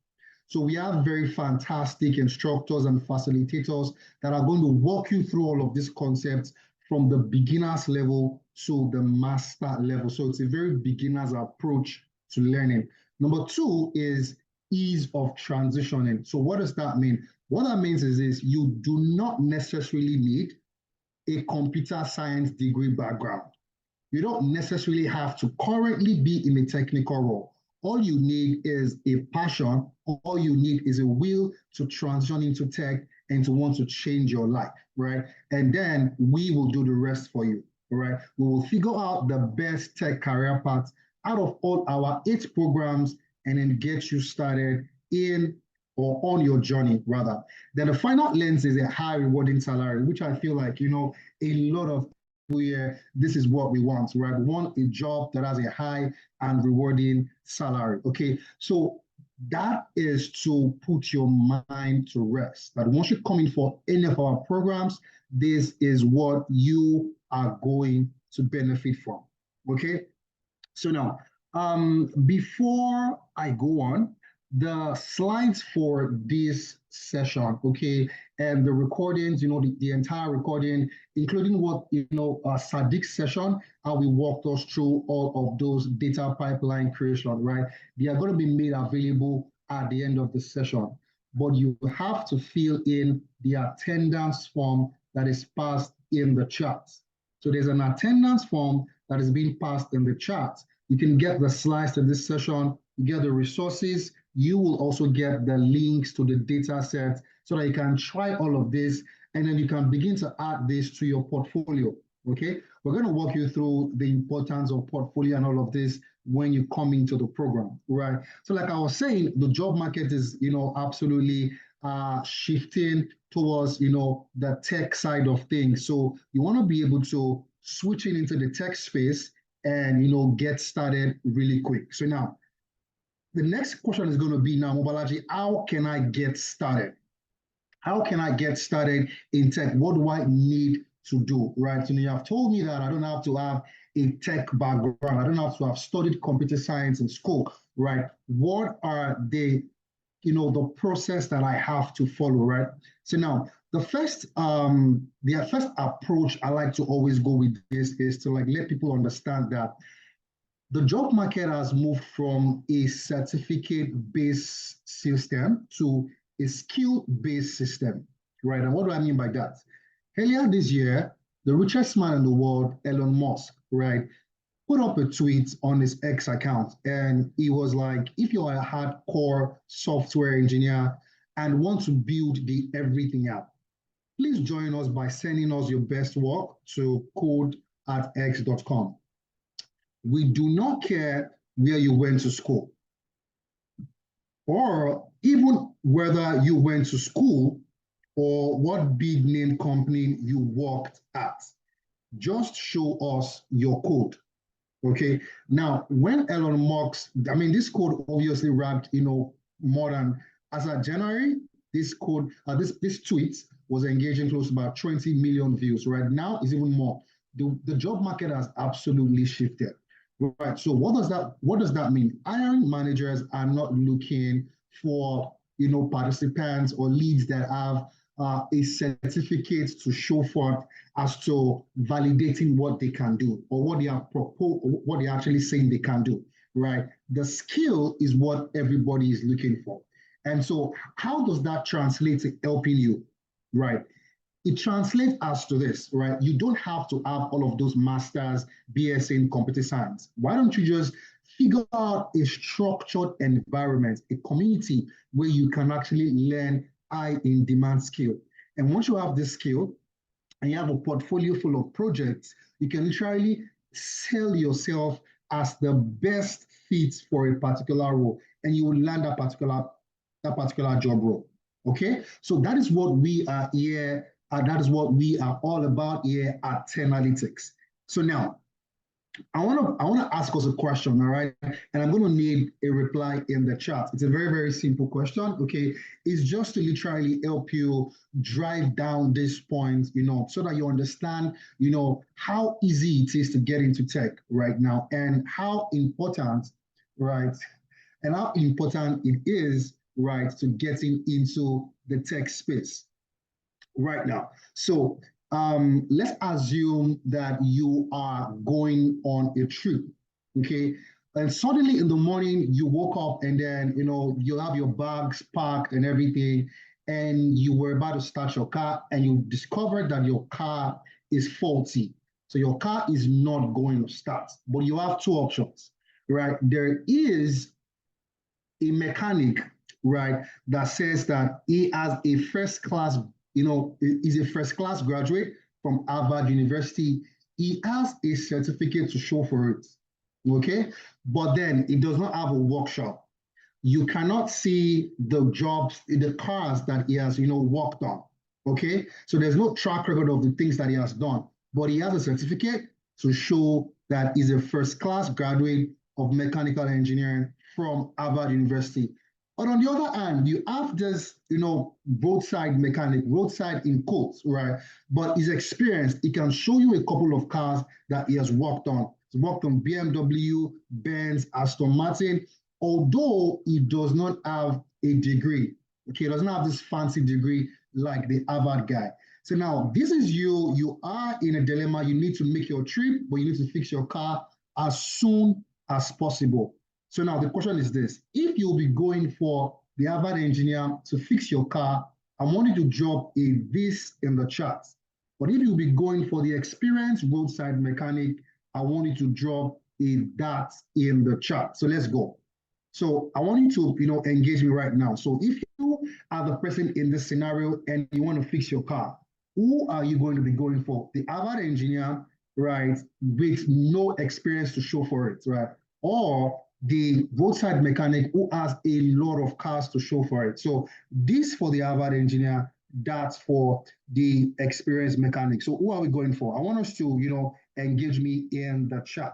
So we have very fantastic instructors and facilitators that are going to walk you through all of these concepts from the beginners level to the master level. So it's a very beginner's approach to learning. Number two is ease of transitioning. So what does that mean? What that means is you do not necessarily need a computer science degree background. You don't necessarily have to currently be in a technical role. All you need is a passion. All you need is a will to transition into tech and to want to change your life, right? And then we will do the rest for you, right? We will figure out the best tech career paths out of all our 8 programs and then get you started in or on your journey, rather. Then the final lens is a high rewarding salary, which I feel like, a lot of here, this is what we want, right? We want a job that has a high and rewarding salary. Okay, so that is to put your mind to rest. That once you come in for any of our programs, this is what you are going to benefit from. Okay, so now, before I go on, the slides for this session, okay, and the recordings, the entire recording, including what, Sadiq's session, how we walked us through all of those data pipeline creation, right? They are going to be made available at the end of the session. But you have to fill in the attendance form that is passed in the chat. So there's an attendance form that is being passed in the chat. You can get the slides to this session, you get the resources, you will also get the links to the data set so that you can try all of this and then you can begin to add this to your portfolio. Okay, we're going to walk you through the importance of portfolio and all of this when you come into the program, right? So like I was saying, the job market is, absolutely shifting towards, the tech side of things. So you want to be able to switch it into the tech space and, get started really quick. So now, the next question is going to be now, Mobalaji, how can I get started? How can I get started in tech? What do I need to do, right? So you have told me that I don't have to have a tech background. I don't have to have studied computer science in school, right? What are the process that I have to follow, right? So now the first approach I like to always go with this is to like let people understand that the job market has moved from a certificate-based system to a skill-based system, right? And what do I mean by that? Earlier this year, the richest man in the world, Elon Musk, right, put up a tweet on his X account, and he was like, if you're a hardcore software engineer and want to build the everything app, please join us by sending us your best work to code@x.com. We do not care where you went to school or even whether you went to school or what big name company you worked at. Just show us your code. Okay. Now, when Elon Musk, this code obviously ranked, more than as of January, this code, this tweet was engaging close to about 20 million views. Right now, it's even more. The job market has absolutely shifted. Right. So what does that mean? Hiring managers are not looking for participants or leads that have a certificate to show forth as to validating what they can do or what they are what they're actually saying they can do. Right. The skill is what everybody is looking for. And so how does that translate to helping you? Right. It translates as to this, right? You don't have to have all of those masters, BS in computer science. Why don't you just figure out a structured environment, a community where you can actually learn high in demand skill. And once you have this skill and you have a portfolio full of projects, you can literally sell yourself as the best fit for a particular role, and you will land that particular job role. Okay, so that is what we are here. That is what we are all about here at 10 Analytics. So now, I want to ask us a question, all right? And I'm going to need a reply in the chat. It's a very, very simple question, okay? It's just to literally help you drive down this point, so that you understand, how easy it is to get into tech right now and how important, right? And how important it is, right, to getting into the tech space right now. So let's assume that you are going on a trip, okay? And suddenly in the morning, you woke up and then, you have your bags packed and everything, and you were about to start your car and you discovered that your car is faulty. So your car is not going to start, but you have two options, right? There is a mechanic, right, that says that he has a first class, is a first class graduate from Harvard University. He has a certificate to show for it, okay? But then it does not have a workshop. You cannot see the jobs, the cars that he has, worked on, okay? So there's no track record of the things that he has done, but he has a certificate to show that he's a first class graduate of mechanical engineering from Harvard University. But on the other hand, you have this, roadside mechanic, roadside in quotes, right? But he's experienced. He can show you a couple of cars that he has worked on. He's worked on BMW, Benz, Aston Martin, although it does not have a degree. Okay, it doesn't have this fancy degree like the Harvard guy. So now this is you. You are in a dilemma. You need to make your trip, but you need to fix your car as soon as possible. So now the question is this: if you'll be going for the Harvard engineer to fix your car, I want you to drop a this in the chat. But if you'll be going for the experienced roadside mechanic, I want you to drop a that in the chat. So let's go. So I want you to, engage me right now. So if you are the person in this scenario and you want to fix your car, who are you going to be going for? The Harvard engineer, right, with no experience to show for it, right? Or the roadside mechanic who has a lot of cars to show for it. So this for the Harvard engineer, that's for the experienced mechanic. So who are we going for? I want us to, engage me in the chat.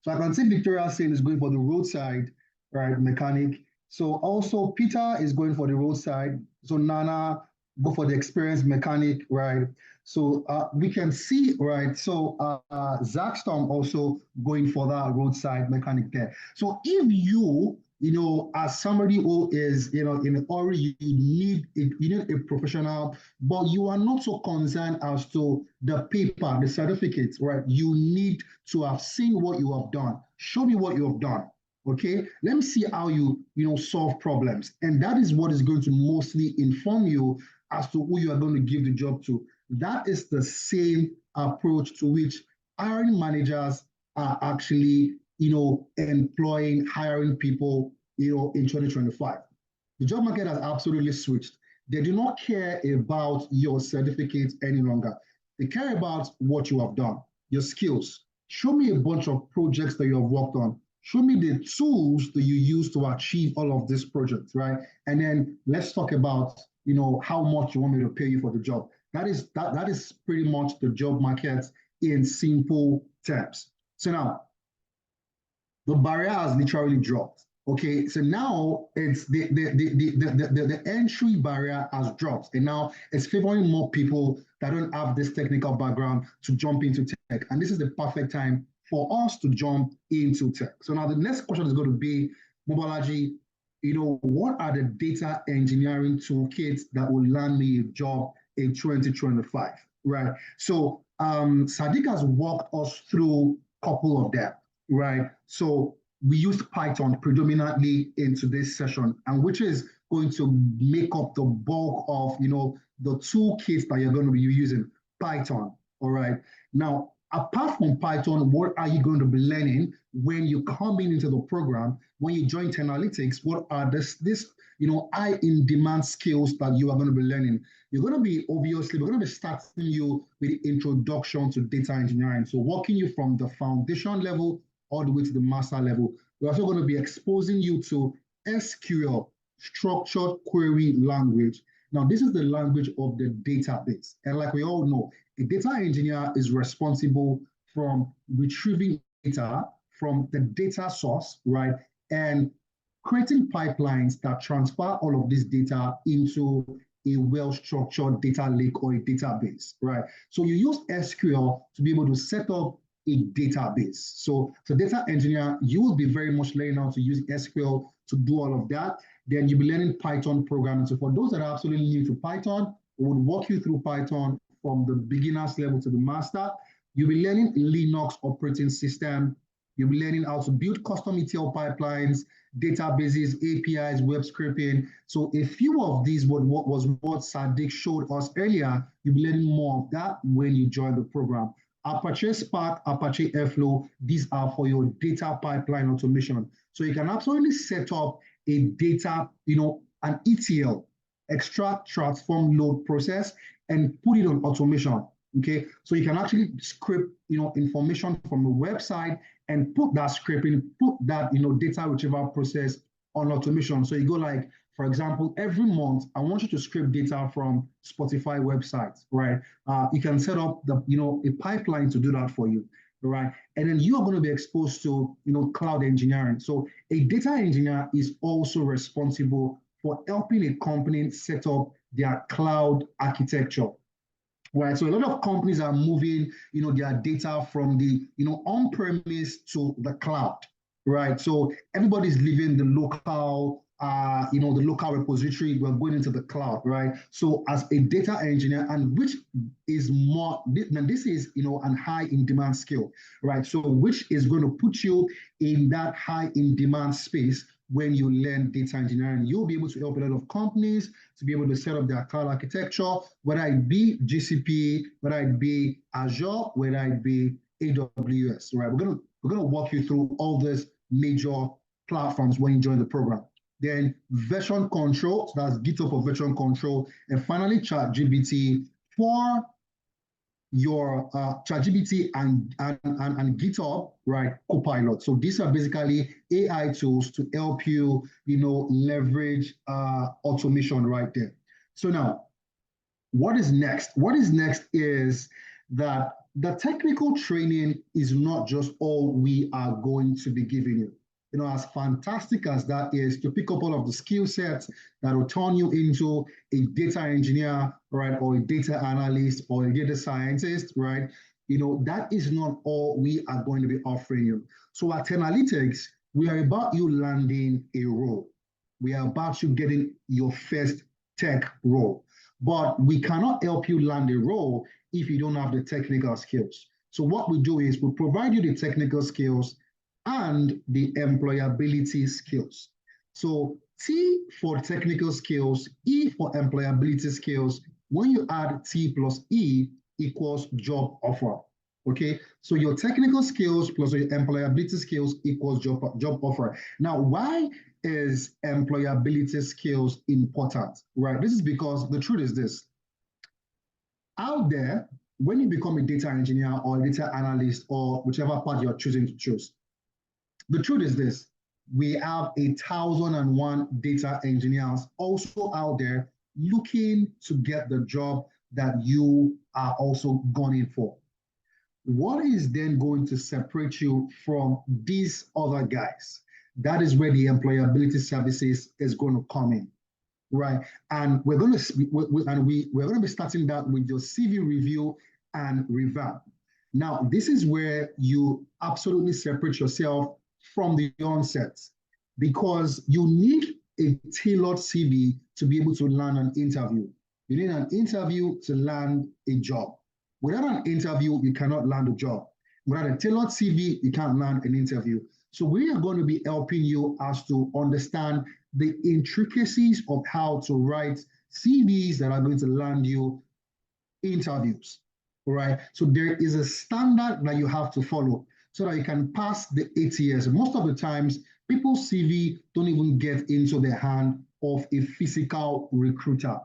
So I can see Victoria saying is going for the roadside, right, mechanic. So also Peter is going for the roadside. So Nana go for the experienced mechanic, right? So we can see, right? So Zach Storm also going for that roadside mechanic there. So if as somebody who is, in a hurry, you need a professional, but you are not so concerned as to the paper, the certificates, right? You need to have seen what you have done. Show me what you have done. Okay, let me see how you solve problems, and that is what is going to mostly inform you as to who you are going to give the job to. That is the same approach to which hiring managers are actually employing, hiring people in 2025. The job market has absolutely switched. They do not care about your certificates any longer. They care about what you have done, your skills. Show me a bunch of projects that you have worked on. Show me the tools that you use to achieve all of these projects, right? And then let's talk about, how much you want me to pay you for the job. That is pretty much the job market in simple terms. So now, the barrier has literally dropped. Okay, so now it's the entry barrier has dropped, and now it's favoring more people that don't have this technical background to jump into tech. And this is the perfect time for us to jump into tech. So now the next question is going to be, Mobolaji, what are the data engineering toolkits that will land me a job in 2025, right? So Sadiq has walked us through a couple of them, right? So we used Python predominantly in today's session, and which is going to make up the bulk of, the toolkits that you're going to be using, Python, all right? Now, apart from Python, what are you going to be learning when you come into the program? When you join Analytics, what are this high in demand skills that you are going to be learning? You're going to be, obviously, we're going to be starting you with the introduction to data engineering. So walking you from the foundation level all the way to the master level. We're also going to be exposing you to SQL, structured query language. Now, this is the language of the database. And like we all know, a data engineer is responsible from retrieving data from the data source, right? And creating pipelines that transfer all of this data into a well-structured data lake or a database, right? So you use SQL to be able to set up a database. So data engineer, you will be very much learning how to use SQL to do all of that. Then you'll be learning Python programming. So for those that are absolutely new to Python, we would walk you through Python from the beginner's level to the master. You'll be learning Linux operating system. You'll be learning how to build custom ETL pipelines, databases, APIs, web scraping. So a few of these was what Sadiq showed us earlier. You'll be learning more of that when you join the program. Apache Spark, Apache Airflow, these are for your data pipeline automation. So you can absolutely set up a data, an ETL, extract, transform, load process, and put it on automation. Okay, so you can actually scrape, information from the website and put that scraping, put that, data retrieval process on automation. So you go like, for example, every month, I want you to scrape data from Spotify websites, right? You can set up a pipeline to do that for you, right? And then you are going to be exposed to, cloud engineering. So a data engineer is also responsible for helping a company set up their cloud architecture. Right, so a lot of companies are moving, their data from the, on-premise to the cloud. right? So everybody's leaving the local, the local repository. We're going into the cloud, right? So as a data engineer, and which is more, and this is, an high in demand skill, right? So which is going to put you in that high in demand space when you learn data engineering. You'll be able to help a lot of companies to be able to set up their cloud architecture, whether it be GCP, whether it be Azure, whether it be AWS, right? We're gonna walk you through all these major platforms when you join the program. Then version control, so that's GitHub for version control, and finally ChatGPT for your ChatGPT and GitHub, right? Copilot. So these are basically AI tools to help you, leverage automation right there. So now, what is next? What is next is that the technical training is not just all we are going to be giving you. As fantastic as that is, to pick up all of the skill sets that will turn you into a data engineer, right, or a data analyst or a data scientist, right? That is not all we are going to be offering you. So at Analytics, we are about you landing a role. We are about you getting your first tech role. But we cannot help you land a role if you don't have the technical skills. So what we do is we provide you the technical skills and the employability skills. So T for technical skills, E for employability skills. When you add T plus E equals job offer. Okay, so your technical skills plus your employability skills equals job offer. Now, why is employability skills important, right? This is because the truth is this. Out there, when you become a data engineer or a data analyst or whichever part you're choosing to choose, the truth is this. We have 1,001 data engineers also out there looking to get the job that you are also gunning for. What is then going to separate you from these other guys? That is where the employability services is going to come in, right? And we're going to be starting that with your CV review and revamp. Now, this is where you absolutely separate yourself from the onset, because you need a tailored CV to be able to land an interview. You need an interview to land a job. Without an interview, you cannot land a job. Without a tailored CV, you can't land an interview. So we are going to be helping you as to understand the intricacies of how to write CVs that are going to land you interviews, right? So there is a standard that you have to follow so that you can pass the ATS. Most of the times, people's CV don't even get into the hand of a physical recruiter.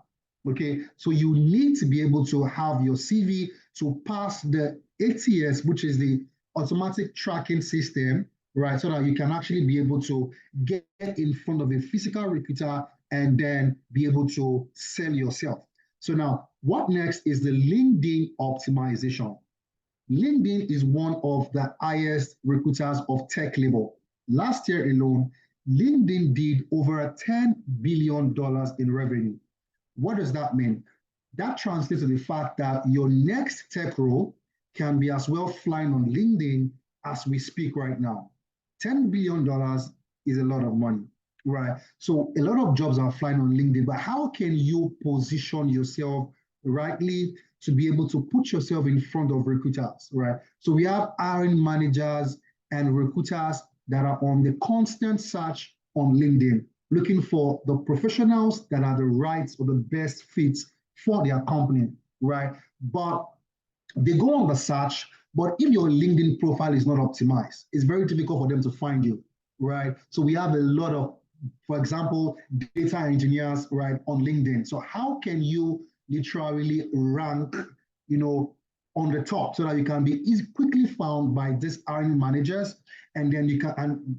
Okay, so you need to be able to have your CV to pass the ATS, which is the automatic tracking system, right? So that you can actually be able to get in front of a physical recruiter and then be able to sell yourself. So now, what next is the LinkedIn optimization. LinkedIn is one of the highest recruiters of tech labor. Last year alone, LinkedIn did over $10 billion in revenue. What does that mean? That translates to the fact that your next tech role can be as well flying on LinkedIn as we speak right now. $10 billion is a lot of money, right? So a lot of jobs are flying on LinkedIn, but how can you position yourself rightly to be able to put yourself in front of recruiters, right? So we have hiring managers and recruiters that are on the constant search on LinkedIn, looking for the professionals that are the right or the best fits for their company, right? But they go on the search, but if your LinkedIn profile is not optimized, it's very difficult for them to find you, right? So we have a lot of, for example, data engineers, right, on LinkedIn. So how can you literally rank, on the top so that you can be quickly found by these hiring managers, and then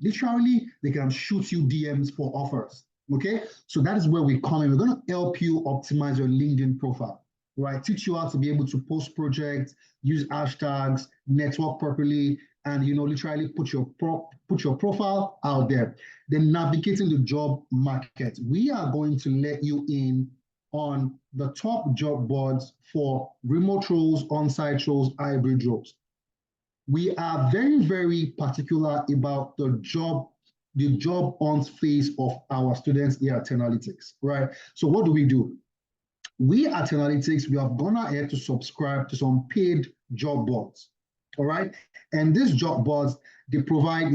literally they can shoot you DMs for offers. Okay, so that is where we come in. We're going to help you optimize your LinkedIn profile, right? Teach you how to be able to post projects, use hashtags, network properly, and literally put your profile out there. Then navigating the job market. We are going to let you in on the top job boards for remote roles, on-site roles, hybrid roles. we are very, very particular about the job hunt phase of our students here at Analytics, right? So what do? We at Analytics, we have gone ahead to subscribe to some paid job boards, all right? And these job boards, they provide,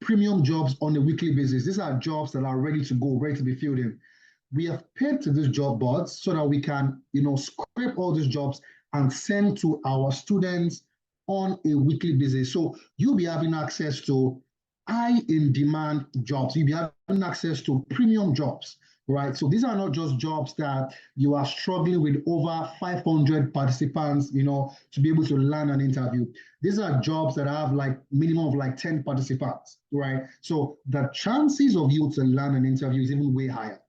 premium jobs on a weekly basis. These are jobs that are ready to go, ready to be filled in. We have paid to these job boards so that we can, scrape all these jobs and send to our students on a weekly basis. So you'll be having access to high in demand jobs. You'll be having access to premium jobs, right? So these are not just jobs that you are struggling with over 500 participants, to be able to land an interview. These are jobs that have like minimum of like 10 participants, right? So the chances of you to land an interview is even way higher.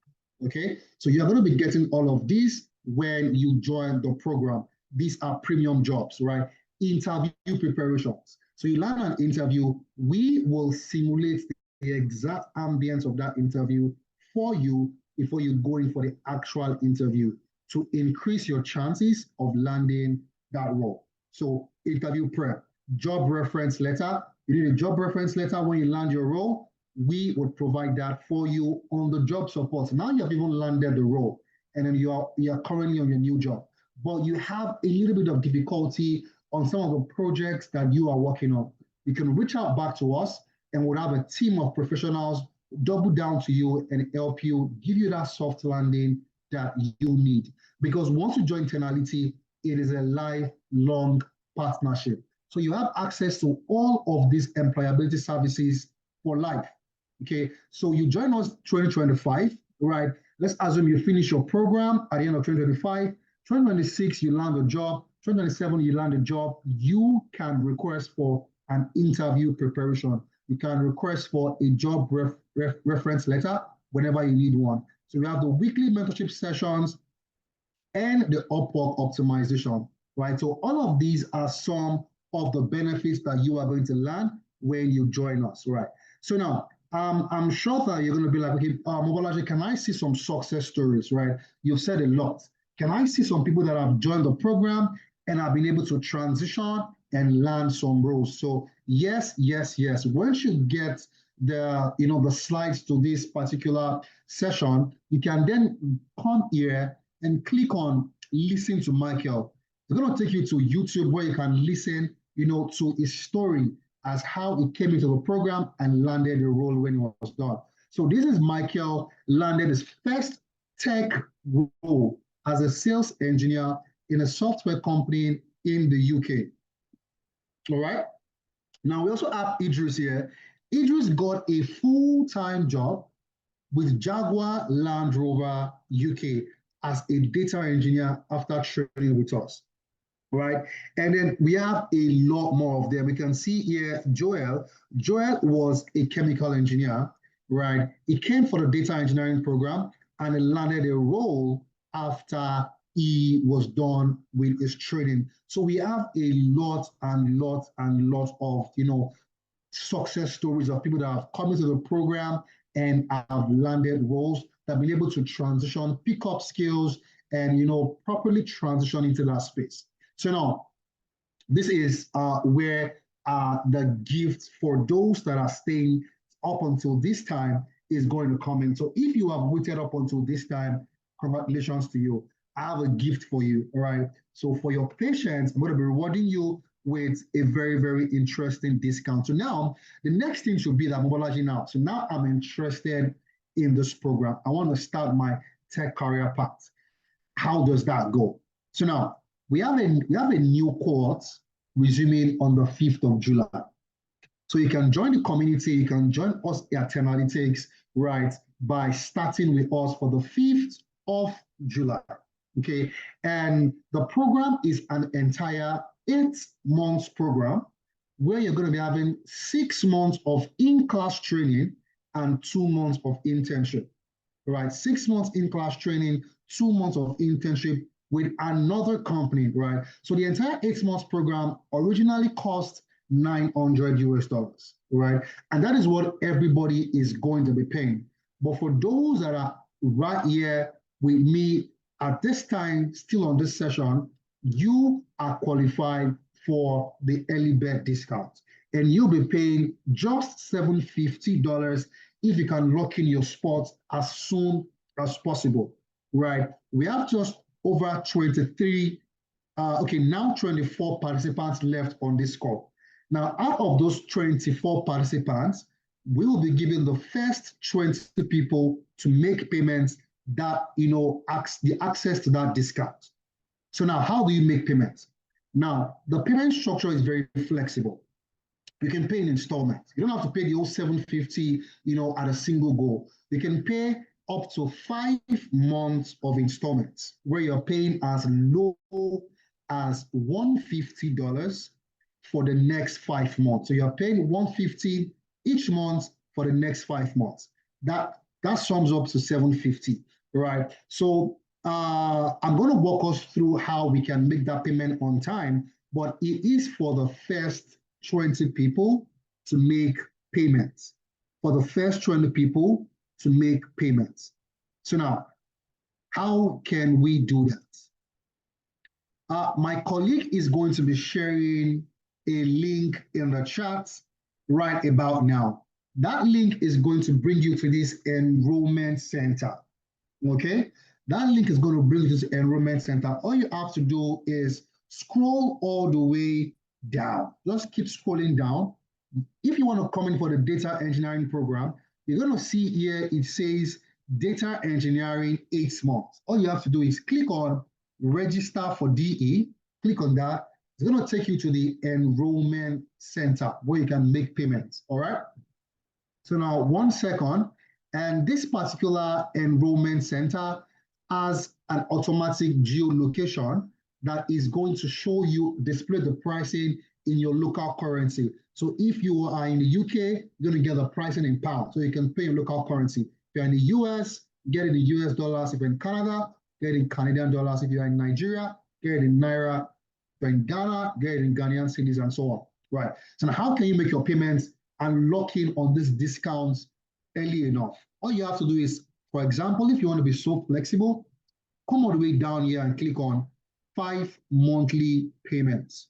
Okay, so you're going to be getting all of these when you join the program. These are premium jobs, right? Interview preparations. So you land an interview, we will simulate the exact ambience of that interview for you before you go in for the actual interview to increase your chances of landing that role. So interview prep, job reference letter. You need a job reference letter when you land your role. We would provide that for you on the job support. Now you have even landed the role, and then you are currently on your new job, but you have a little bit of difficulty on some of the projects that you are working on. You can reach out back to us, and we'll have a team of professionals double down to you and help you, give you that soft landing that you need. Because once you join Tenality, it is a lifelong partnership. So you have access to all of these employability services for life. Okay, so you join us 2025, right? Let's assume you finish your program at the end of 2025. 2026, you land a job. 2027, you land a job. You can request for an interview preparation. You can request for a job reference letter whenever you need one. So we have the weekly mentorship sessions and the Upwork optimization, right? So all of these are some of the benefits that you are going to learn when you join us, right? So now, I'm sure that you're going to be like, okay, Mobolaji, can I see some success stories, right? You've said a lot. Can I see some people that have joined the program and have been able to transition and land some roles? So yes, yes, yes. Once you get the slides to this particular session, you can then come here and click on listen to Michael. It's going to take you to YouTube where you can listen, to his story as how he came into the program and landed the role when it was done. So this is Michael landed his first tech role as a sales engineer in a software company in the UK. All right. Now we also have Idris here. Idris got a full-time job with Jaguar Land Rover UK as a data engineer after training with us. Right, and then we have a lot more of them. We can see here Joel. Joel was a chemical engineer, right? He came for the data engineering program and he landed a role after he was done with his training. So we have a lot and lot and lot of success stories of people that have come into the program and have landed roles, that have been able to transition, pick up skills, and properly transition into that space. So now, this is where the gift for those that are staying up until this time is going to come in. So if you have waited up until this time, congratulations to you. I have a gift for you, all right? So for your patience, I'm going to be rewarding you with a very, very interesting discount. So now, the next thing should be that Mobolaji now. So now I'm interested in this program. I want to start my tech career path. How does that go? So now, we have a new cohort resuming on the 5th of July. So you can join the community, you can join us at Analytics, right, by starting with us for the 5th of July. Okay, and the program is an entire 8 months program where you're going to be having 6 months of in-class training and 2 months of internship. Right, 6 months in-class training, 2 months of internship with another company, right? So the entire 8 months program originally cost $900, right? And that is what everybody is going to be paying. But for those that are right here with me at this time, still on this session, you are qualified for the early bird discount. And you'll be paying just $750 if you can lock in your spot as soon as possible, right? We have just over 23, now 24 participants left on this call. Now, out of those 24 participants, we will be giving the first 20 people to make payments that, the access to that discount. So now, how do you make payments? Now, the payment structure is very flexible. You can pay in installments. You don't have to pay the whole 750, at a single go. You can pay up to 5 months of installments, where you're paying as low as $150 for the next 5 months. So you're paying $150 each month for the next 5 months. That sums up to $750, right? So I'm going to walk us through how we can make that payment on time, but it is for the first 20 people to make payments. For the first 20 people to make payments. So now, how can we do that? My colleague is going to be sharing a link in the chat right about now. That link is going to bring you to this enrollment center, okay? That link is going to bring you to the enrollment center. All you have to do is scroll all the way down. Just keep scrolling down. If you want to come in for the data engineering program, you're going to see here it says data engineering 8 months. All you have to do is click on register for DE, click on that. It's going to take you to the enrollment center where you can make payments, all right? So now 1 second, and this particular enrollment center has an automatic geolocation that is going to show you, display the pricing in your local currency. So if you are in the UK, you're going to get the pricing in pounds, so you can pay in local currency. If you're in the US, get it in US dollars. If you're in Canada, get it in Canadian dollars. If you're in Nigeria, get it in Naira. If you're in Ghana, get it in Ghanaian cedis and so on. Right. So now how can you make your payments and lock in on these discounts early enough? All you have to do is, for example, if you want to be so flexible, come all the way down here and click on 5 monthly payments.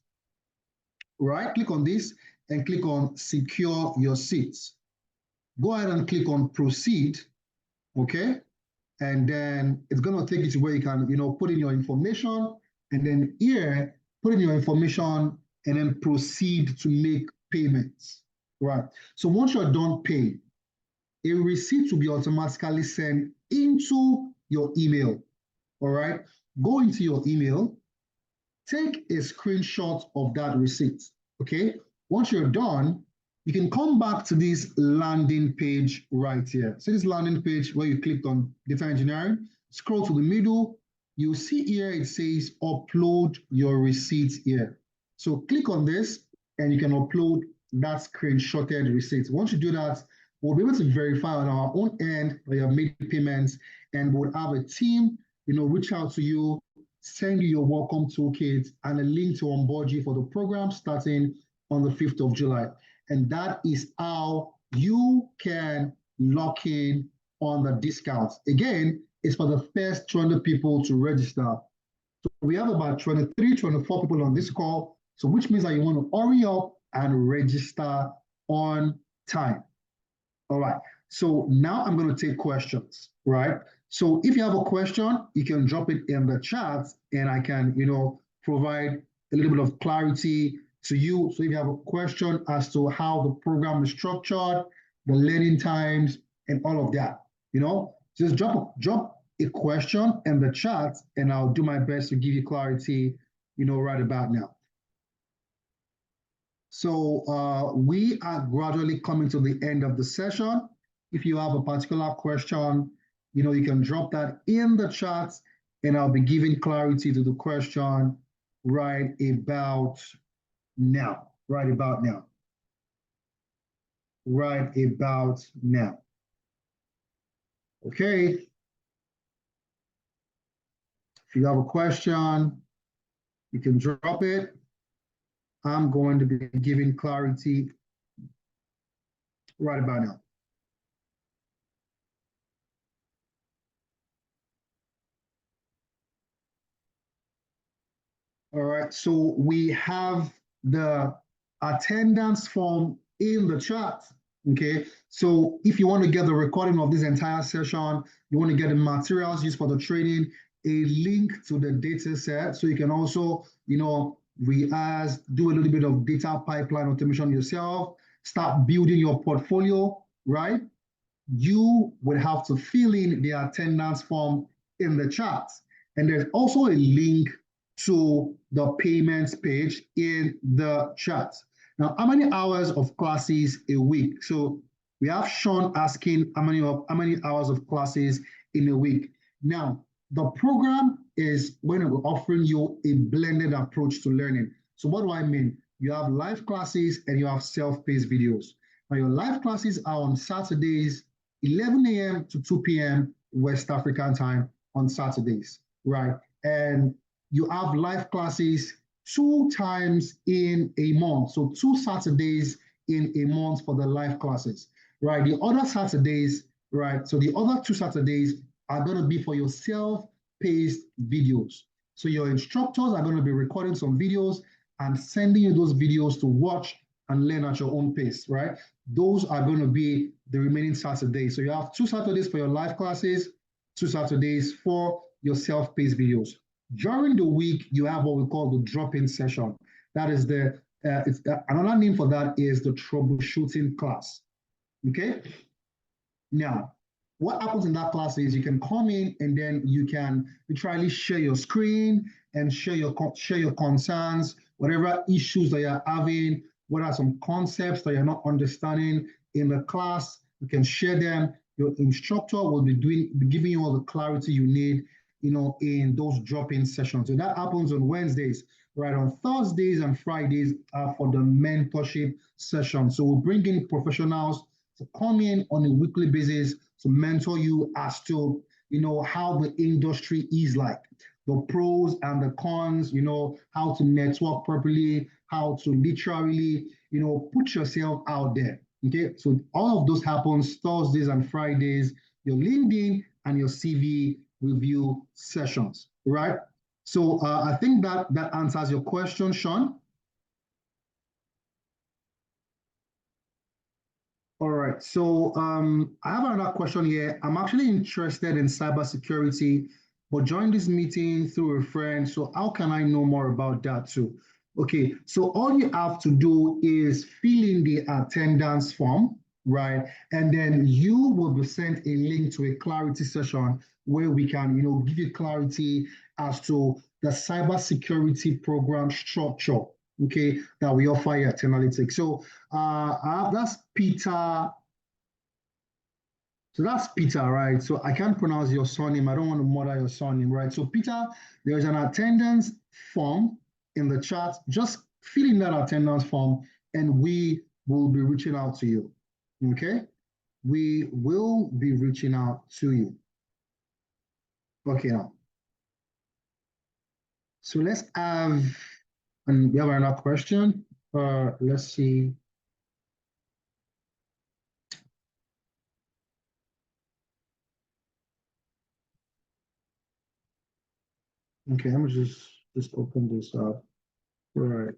Right, click on this and click on secure your seats. Go ahead and click on proceed, okay? And then it's gonna take you to where you can, put in your information, and then here, put in your information and then proceed to make payments, right? So once you're done paying, a receipt will be automatically sent into your email, all right? Go into your email, take a screenshot of that receipt, okay? Once you're done, you can come back to this landing page right here. So this landing page where you clicked on data engineering, scroll to the middle, you'll see here it says upload your receipts here. So click on this and you can upload that screenshotted receipt. Once you do that, we'll be able to verify on our own end that you have made payments, and we'll have a team, reach out to you, send you your welcome toolkit and a link to onboard you for the program starting on the 5th of July. And that is how you can lock in on the discounts. Again, it's for the first 200 people to register. So we have about 23, 24 people on this call. So which means that you want to hurry up and register on time. All right. So now I'm going to take questions, right? So if you have a question, you can drop it in the chat and I can, provide a little bit of clarity to you. So if you have a question as to how the program is structured, the learning times, and all of that, just drop a question in the chat and I'll do my best to give you clarity, right about now. So we are gradually coming to the end of the session. If you have a particular question, you can drop that in the chat and I'll be giving clarity to the question right about now. Right about now. Right about now. Okay. If you have a question, you can drop it. I'm going to be giving clarity right about now. All right, so we have the attendance form in the chat. Okay, so if you want to get the recording of this entire session, you want to get the materials used for the training, a link to the data set, so you can also, rehearse, do a little bit of data pipeline automation yourself, start building your portfolio, right? You would have to fill in the attendance form in the chat. And there's also a link to the payments page in the chat. Now, how many hours of classes a week? So we have Sean asking how many hours of classes in a week. Now, the program is going to be offering you a blended approach to learning. So what do I mean? You have live classes and you have self-paced videos. Now, your live classes are on Saturdays, 11 a.m. to 2 p.m. West African time on Saturdays, right? And you have live classes 2 times in a month. So 2 Saturdays in a month for the live classes, right? The other Saturdays, right? So the other 2 Saturdays are going to be for your self-paced videos. So your instructors are going to be recording some videos and sending you those videos to watch and learn at your own pace, right? Those are going to be the remaining Saturdays. So you have 2 Saturdays for your live classes, 2 Saturdays for your self-paced videos. During the week, you have what we call the drop-in session. That is another name for that is the troubleshooting class. Okay. Now, what happens in that class is you can come in and then you can literally share your screen and share your concerns, whatever issues that you're having. What are some concepts that you're not understanding in the class? You can share them. Your instructor will be giving you all the clarity you need, in those drop-in sessions. So that happens on Wednesdays, right? On Thursdays and Fridays for the mentorship session. So we'll bring in professionals to come in on a weekly basis to mentor you as to, how the industry is like, the pros and the cons, how to network properly, how to literally, put yourself out there. Okay, so all of those happens Thursdays and Fridays, your LinkedIn and your CV review sessions, right? So I think that answers your question, Sean. All right, so I have another question here. I'm actually interested in cybersecurity, but joined this meeting through a friend. So how can I know more about that too? Okay, so all you have to do is fill in the attendance form, right? And then you will be sent a link to a clarity session where we can, give you clarity as to the cybersecurity program structure, okay, that we offer here at Analytics. So that's Peter. So that's Peter, right? So I can't pronounce your surname. I don't want to murder your surname, right? So Peter, there's an attendance form in the chat. Just fill in that attendance form and we will be reaching out to you, okay? We will be reaching out to you. Okay, now. So let's have, and we have another question. Let's see. Okay, let me just open this up. All right.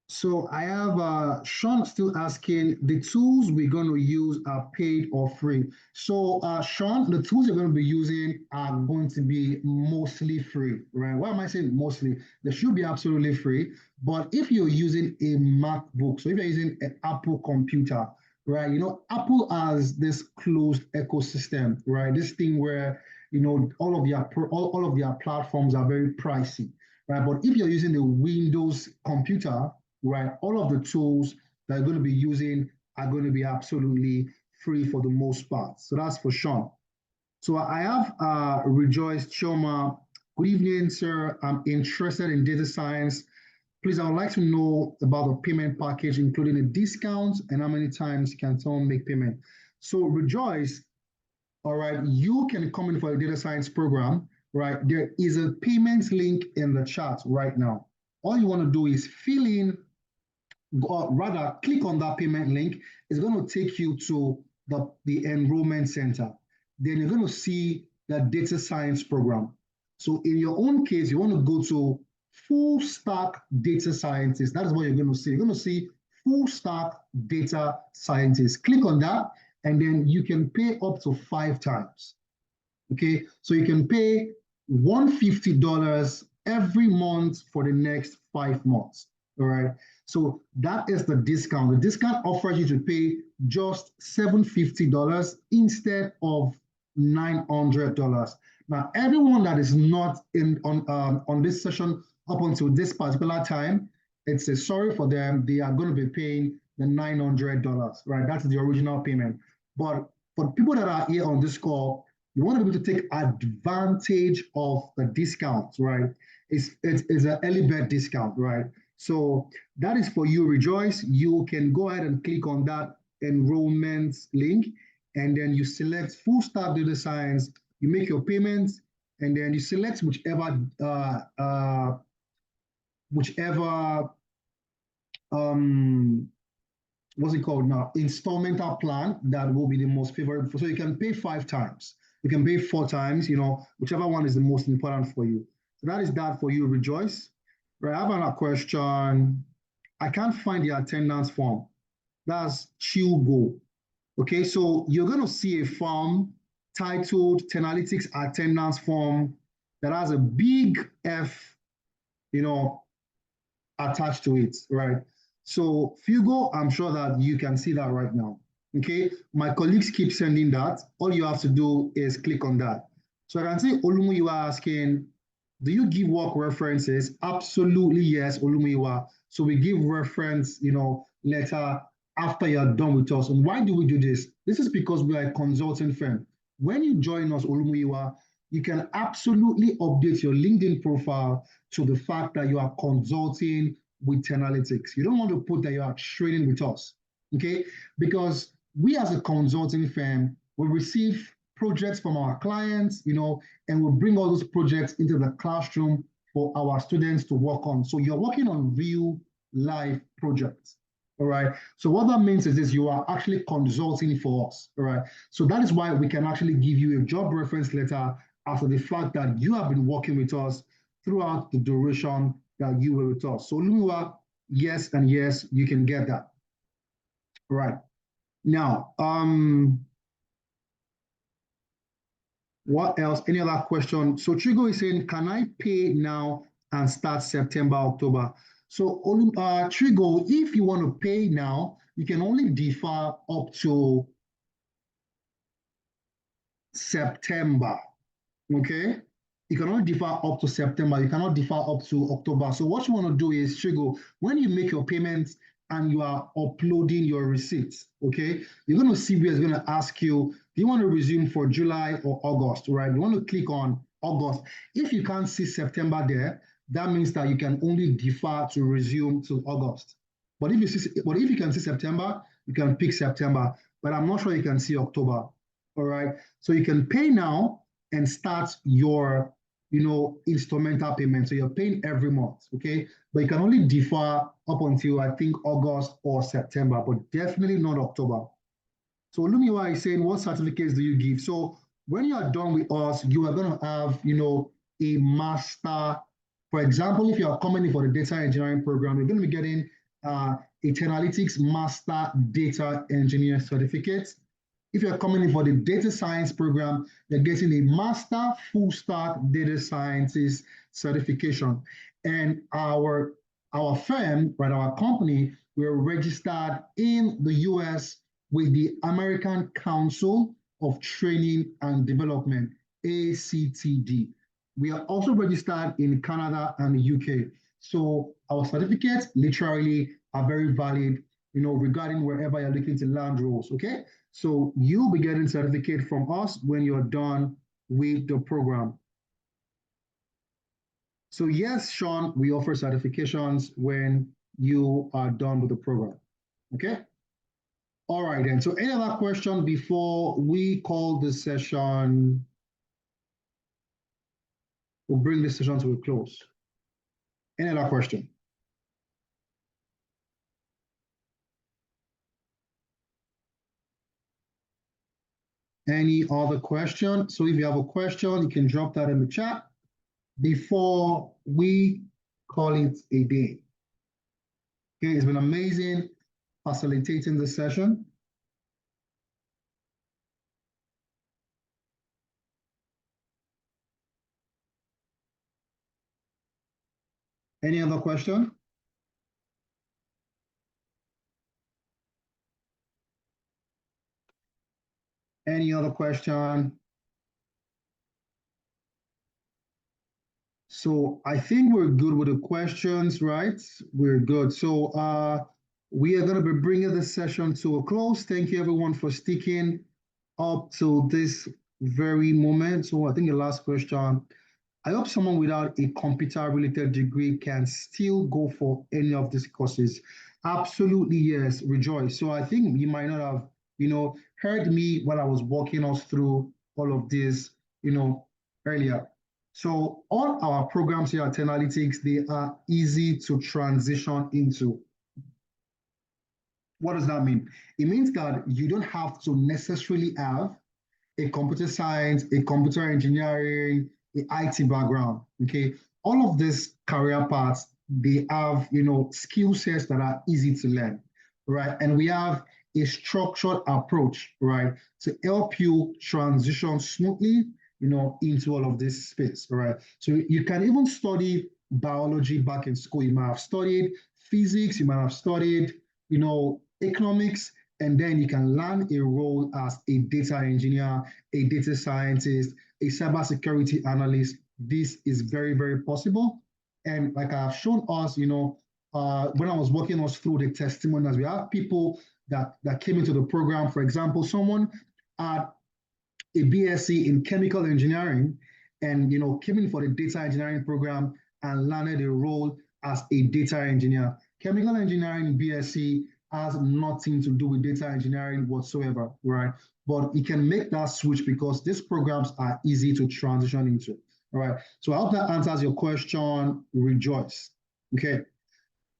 So I have Sean still asking, the tools we're going to use are paid or free. So Sean, the tools you're going to be using are going to be mostly free, right? Why am I saying mostly? They should be absolutely free. But if you're using a MacBook, so if you're using an Apple computer, right? Apple has this closed ecosystem, right? This thing where all of their platforms are very pricey, right? But if you're using a Windows computer, right, all of the tools that you're going to be using are going to be absolutely free for the most part. So that's for Sean. So I have Rejoice Choma. Good evening, sir. I'm interested in data science. Please, I would like to know about the payment package, including the discounts and how many times can someone make payment. So Rejoice, all right, you can come in for a data science program, right? There is a payments link in the chat right now. All you want to do is fill in, or rather click on that payment link. It's going to take you to the enrollment center. Then you're going to see the data science program. So in your own case, you want to go to full stack data scientist. That is what you're going to see. You're going to see full stack data scientist. Click on that, and then you can pay up to 5 times. Okay, so you can pay $150 every month for the next 5 months. All right, so that is the discount. The discount offers you to pay just $750 instead of $900. Now, everyone that is not in on this session up until this particular time, it's a sorry for them. They are going to be paying the $900, right? That's the original payment. But for people that are here on this call, you want to be able to take advantage of the discount, right? It's an early bird discount, right? So that is for you, Rejoice. You can go ahead and click on that enrollment link, and then you select full stack data science. You make your payments, and then you select whichever what's it called now? Installmental plan that will be the most favorable. So you can pay 5 times. You can pay 4 times, whichever one is the most important for you. So that is that for you, Rejoice. Right, I have another question. I can't find the attendance form. That's Go. Okay, so you're going to see a form titled Tenalytics Attendance Form that has a big F, attached to it, right? So Fugo, I'm sure that you can see that right now. Okay, my colleagues keep sending that. All you have to do is click on that. So I can see Olumuyiwa asking, do you give work references? Absolutely yes, Olumuyiwa. So we give reference, letter after you're done with us. And why do we do this? This is because we are a consulting firm. When you join us, Olumuyiwa, you can absolutely update your LinkedIn profile to the fact that you are consulting with Tenalytics. You don't want to put that you are trading with us, okay? Because we as a consulting firm will receive projects from our clients, and we'll bring all those projects into the classroom for our students to work on. So you're working on real life projects, all right? So what that means is this, you are actually consulting for us, all right? So that is why we can actually give you a job reference letter after the fact that you have been working with us throughout the duration that you were with us. So Lumua, yes and yes, you can get that. All right. Now, what else? Any other question? So Trigo is saying, can I pay now and start September, October? So Trigo, if you want to pay now, you can only defer up to September. Okay, you can only defer up to September. You cannot defer up to October. So what you want to do is, Trigo, when you make your payments and you are uploading your receipts, okay, you're going to see where it's going to ask you, do you want to resume for July or August, right? You want to click on August. If you can't see September there, that means that you can only defer to resume to August. But if you can see September, you can pick September. But I'm not sure you can see October. All right. So you can pay now and start your, instrumental payment. So you're paying every month, okay? But you can only defer up until, I think, August or September, but definitely not October. So Lumiwa is saying, what certificates do you give? So when you are done with us, you are going to have, a master. For example, if you are coming in for the data engineering program, you're going to be getting a Tenalytics Master Data Engineer certificate. If you're coming in for the data science program, you're getting a master full stack data scientist certification. And our firm, right, our company, we're registered in the US with the American Council of Training and Development, ACTD. We are also registered in Canada and the UK. So our certificates literally are very valid, regarding wherever you're looking to land roles, okay? So you'll be getting certificate from us when you're done with the program. So yes, Sean, we offer certifications when you are done with the program, okay? All right then, so any other question before we call this session? We'll bring this session to a close. Any other question? Any other question? So if you have a question, you can drop that in the chat before we call it a day. Okay, it's been amazing facilitating this session. Any other question? Any other question? So I think we're good with the questions, right? We're good. So we are going to be bringing this session to a close. Thank you everyone for sticking up to this very moment. So I think the last question, I hope someone without a computer-related degree can still go for any of these courses. Absolutely, yes, Rejoice. So I think you might not have, heard me while I was walking us through all of this, earlier. So all our programs here at Analytics, they are easy to transition into. What does that mean? It means that you don't have to necessarily have a computer science, a computer engineering, a IT background. Okay, all of these career paths, they have skill sets that are easy to learn, right? And we have a structured approach, right, to help you transition smoothly, into all of this space, right? So you can even study biology back in school. You might have studied physics. You might have studied, economics, and then you can land a role as a data engineer, a data scientist, a cybersecurity analyst. This is very, very possible. And like I've shown us, when I was walking us through the testimonials, we have people that came into the program. For example, someone had a BSc in chemical engineering and came in for the data engineering program and landed a role as a data engineer. Chemical engineering BSc has nothing to do with data engineering whatsoever, right? But you can make that switch because these programs are easy to transition into, all right? So I hope that answers your question, Rejoice. Okay.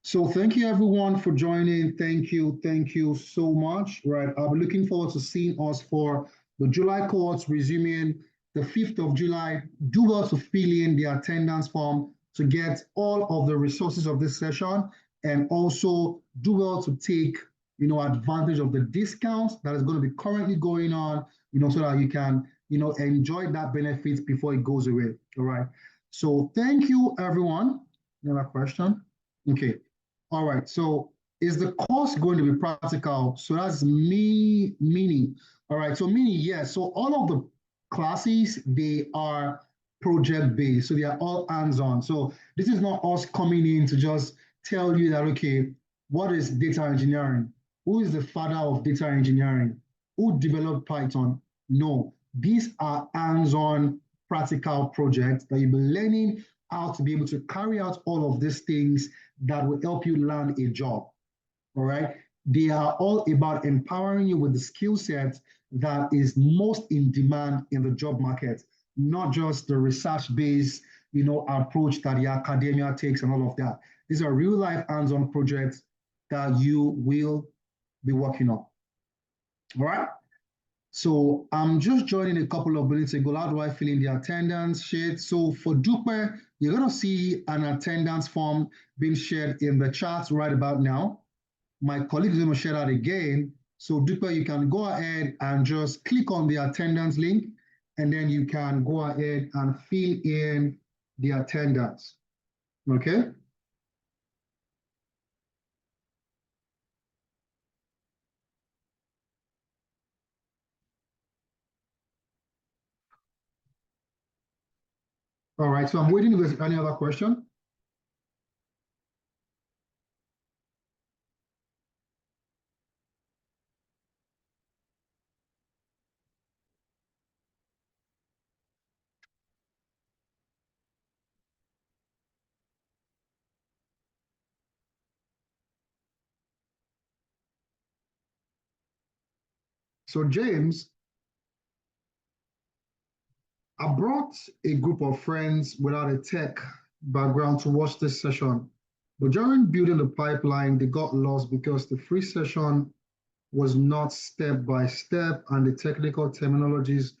So thank you everyone for joining. Thank you so much. Right. I'll be looking forward to seeing us for the July cohorts resuming the 5th of July. Do well to fill in the attendance form to get all of the resources of this session, and also do well to take advantage of the discounts that is going to be currently going on, so that you can enjoy that benefit before it goes away. All right. So thank you everyone. Another question? Okay. All right, so is the course going to be practical? So that's meaning. All right, so meaning, yes. So all of the classes, they are project-based. So they are all hands-on. So this is not us coming in to just tell you that, okay, what is data engineering? Who is the father of data engineering? Who developed Python? No, these are hands-on practical projects that you'll be learning how to be able to carry out all of these things that will help you land a job, all right? They are all about empowering you with the skill set that is most in demand in the job market, not just the research-based, approach that the academia takes and all of that. These are real-life hands-on projects that you will be working on, all right? So I'm just joining a couple of minutes ago. How do I fill in the attendance sheet? So for Dupe, you're going to see an attendance form being shared in the chat right about now. My colleague is going to share that again. So Dupe, you can go ahead and just click on the attendance link, and then you can go ahead and fill in the attendance. Okay? All right, so I'm waiting if there's any other question. So James, I brought a group of friends without a tech background to watch this session. But during building the pipeline, they got lost because the free session was not step by step and the technical terminologies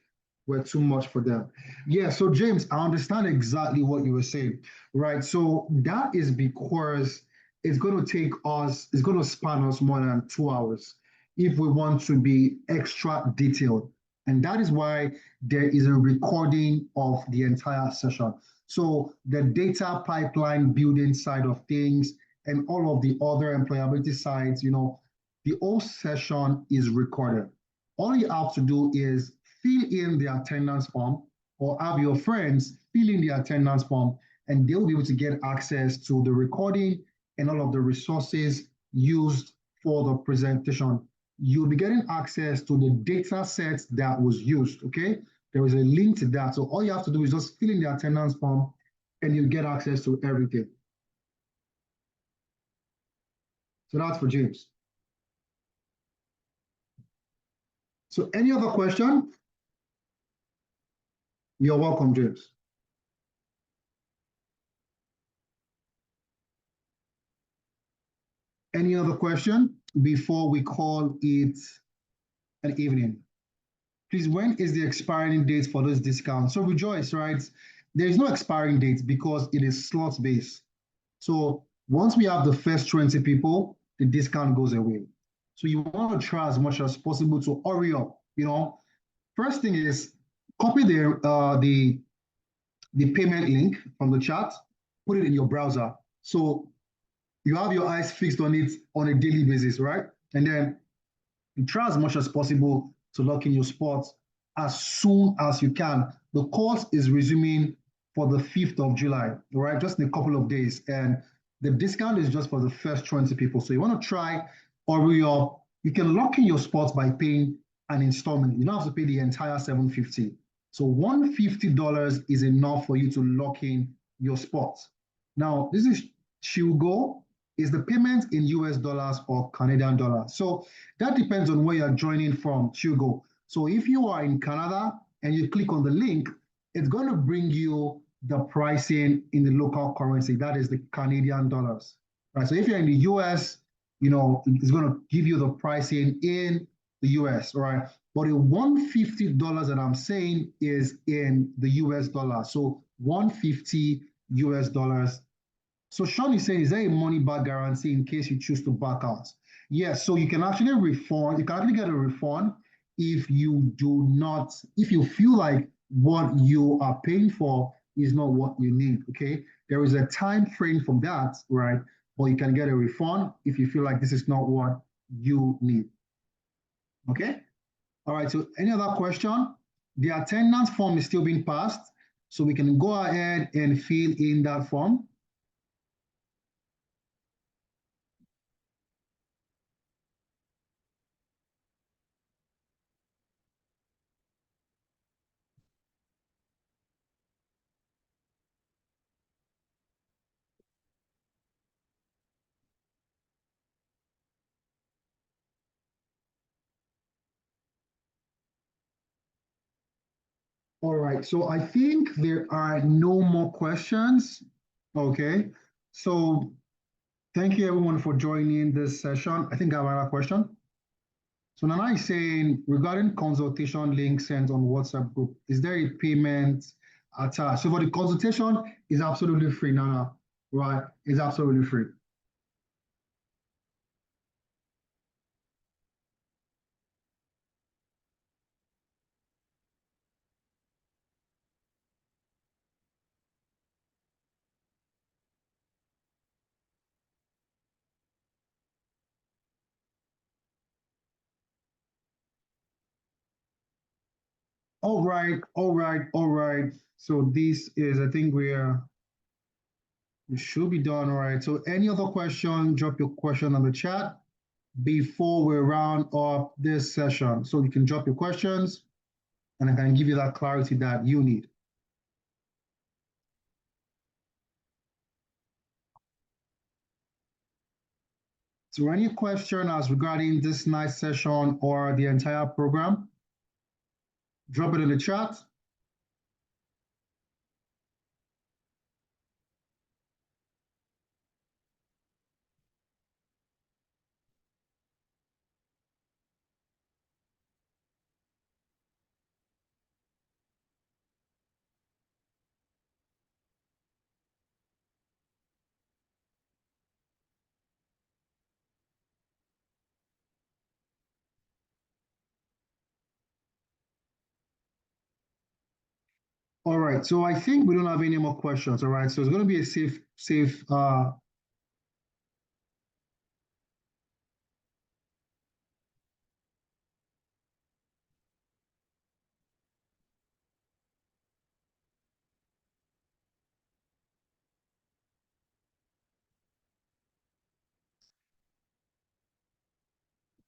were too much for them. Yeah, so James, I understand exactly what you were saying, right? So that is because it's going to span us more than 2 hours if we want to be extra detailed. And that is why there is a recording of the entire session. So the data pipeline building side of things and all of the other employability sides, the whole session is recorded. All you have to do is fill in the attendance form or have your friends fill in the attendance form, and they'll be able to get access to the recording and all of the resources used for the presentation. You'll be getting access to the data set that was used, okay? There is a link to that. So all you have to do is just fill in the attendance form and you get access to everything. So that's for James. So any other question? You're welcome, James. Any other question before we call it an evening? Please, when is the expiring date for this discount? So rejoice, right? There is no expiring date because it is slot based. So once we have the first 20 people, the discount goes away. So you want to try as much as possible to hurry up. First thing is copy the payment link from the chat, put it in your browser. So you have your eyes fixed on it on a daily basis, right? And then you try as much as possible to lock in your spots as soon as you can. The course is resuming for the 5th of July, right? Just in a couple of days. And the discount is just for the first 20 people. So you want to try, hurry up. You can lock in your spots by paying an installment. You don't have to pay the entire $750. So $150 is enough for you to lock in your spots. Now, this is Chill is the payment in US dollars or Canadian dollars. So that depends on where you're joining from, Hugo. So if you are in Canada and you click on the link, it's going to bring you the pricing in the local currency. That is the Canadian dollars. Right. So if you're in the US, it's going to give you the pricing in the US, right? But the $150 that I'm saying is in the US dollar. So 150 US dollars. So Sean is saying, is there a money back guarantee in case you choose to back out? Yes, so you can actually get a refund if you do not, if you feel like what you are paying for is not what you need, okay? There is a time frame from that, right? But you can get a refund if you feel like this is not what you need, okay? All right, so any other question? The attendance form is still being passed, so we can go ahead and fill in that form. All right, so I think there are no more questions. Okay, so thank you everyone for joining this session. I think I have another question. So Nana is saying regarding consultation link sent on WhatsApp group, is there a payment attached? So for the consultation, is absolutely free, Nana, right? It's absolutely free. All right, all right, all right. So this is, I think we should be done. All right. So any other question, drop your question on the chat before we round up this session. So you can drop your questions and I can give you that clarity that you need. So any question as regarding this night session or the entire program, drop it in the chat. All right, so I think we don't have any more questions. All right, so it's going to be a safe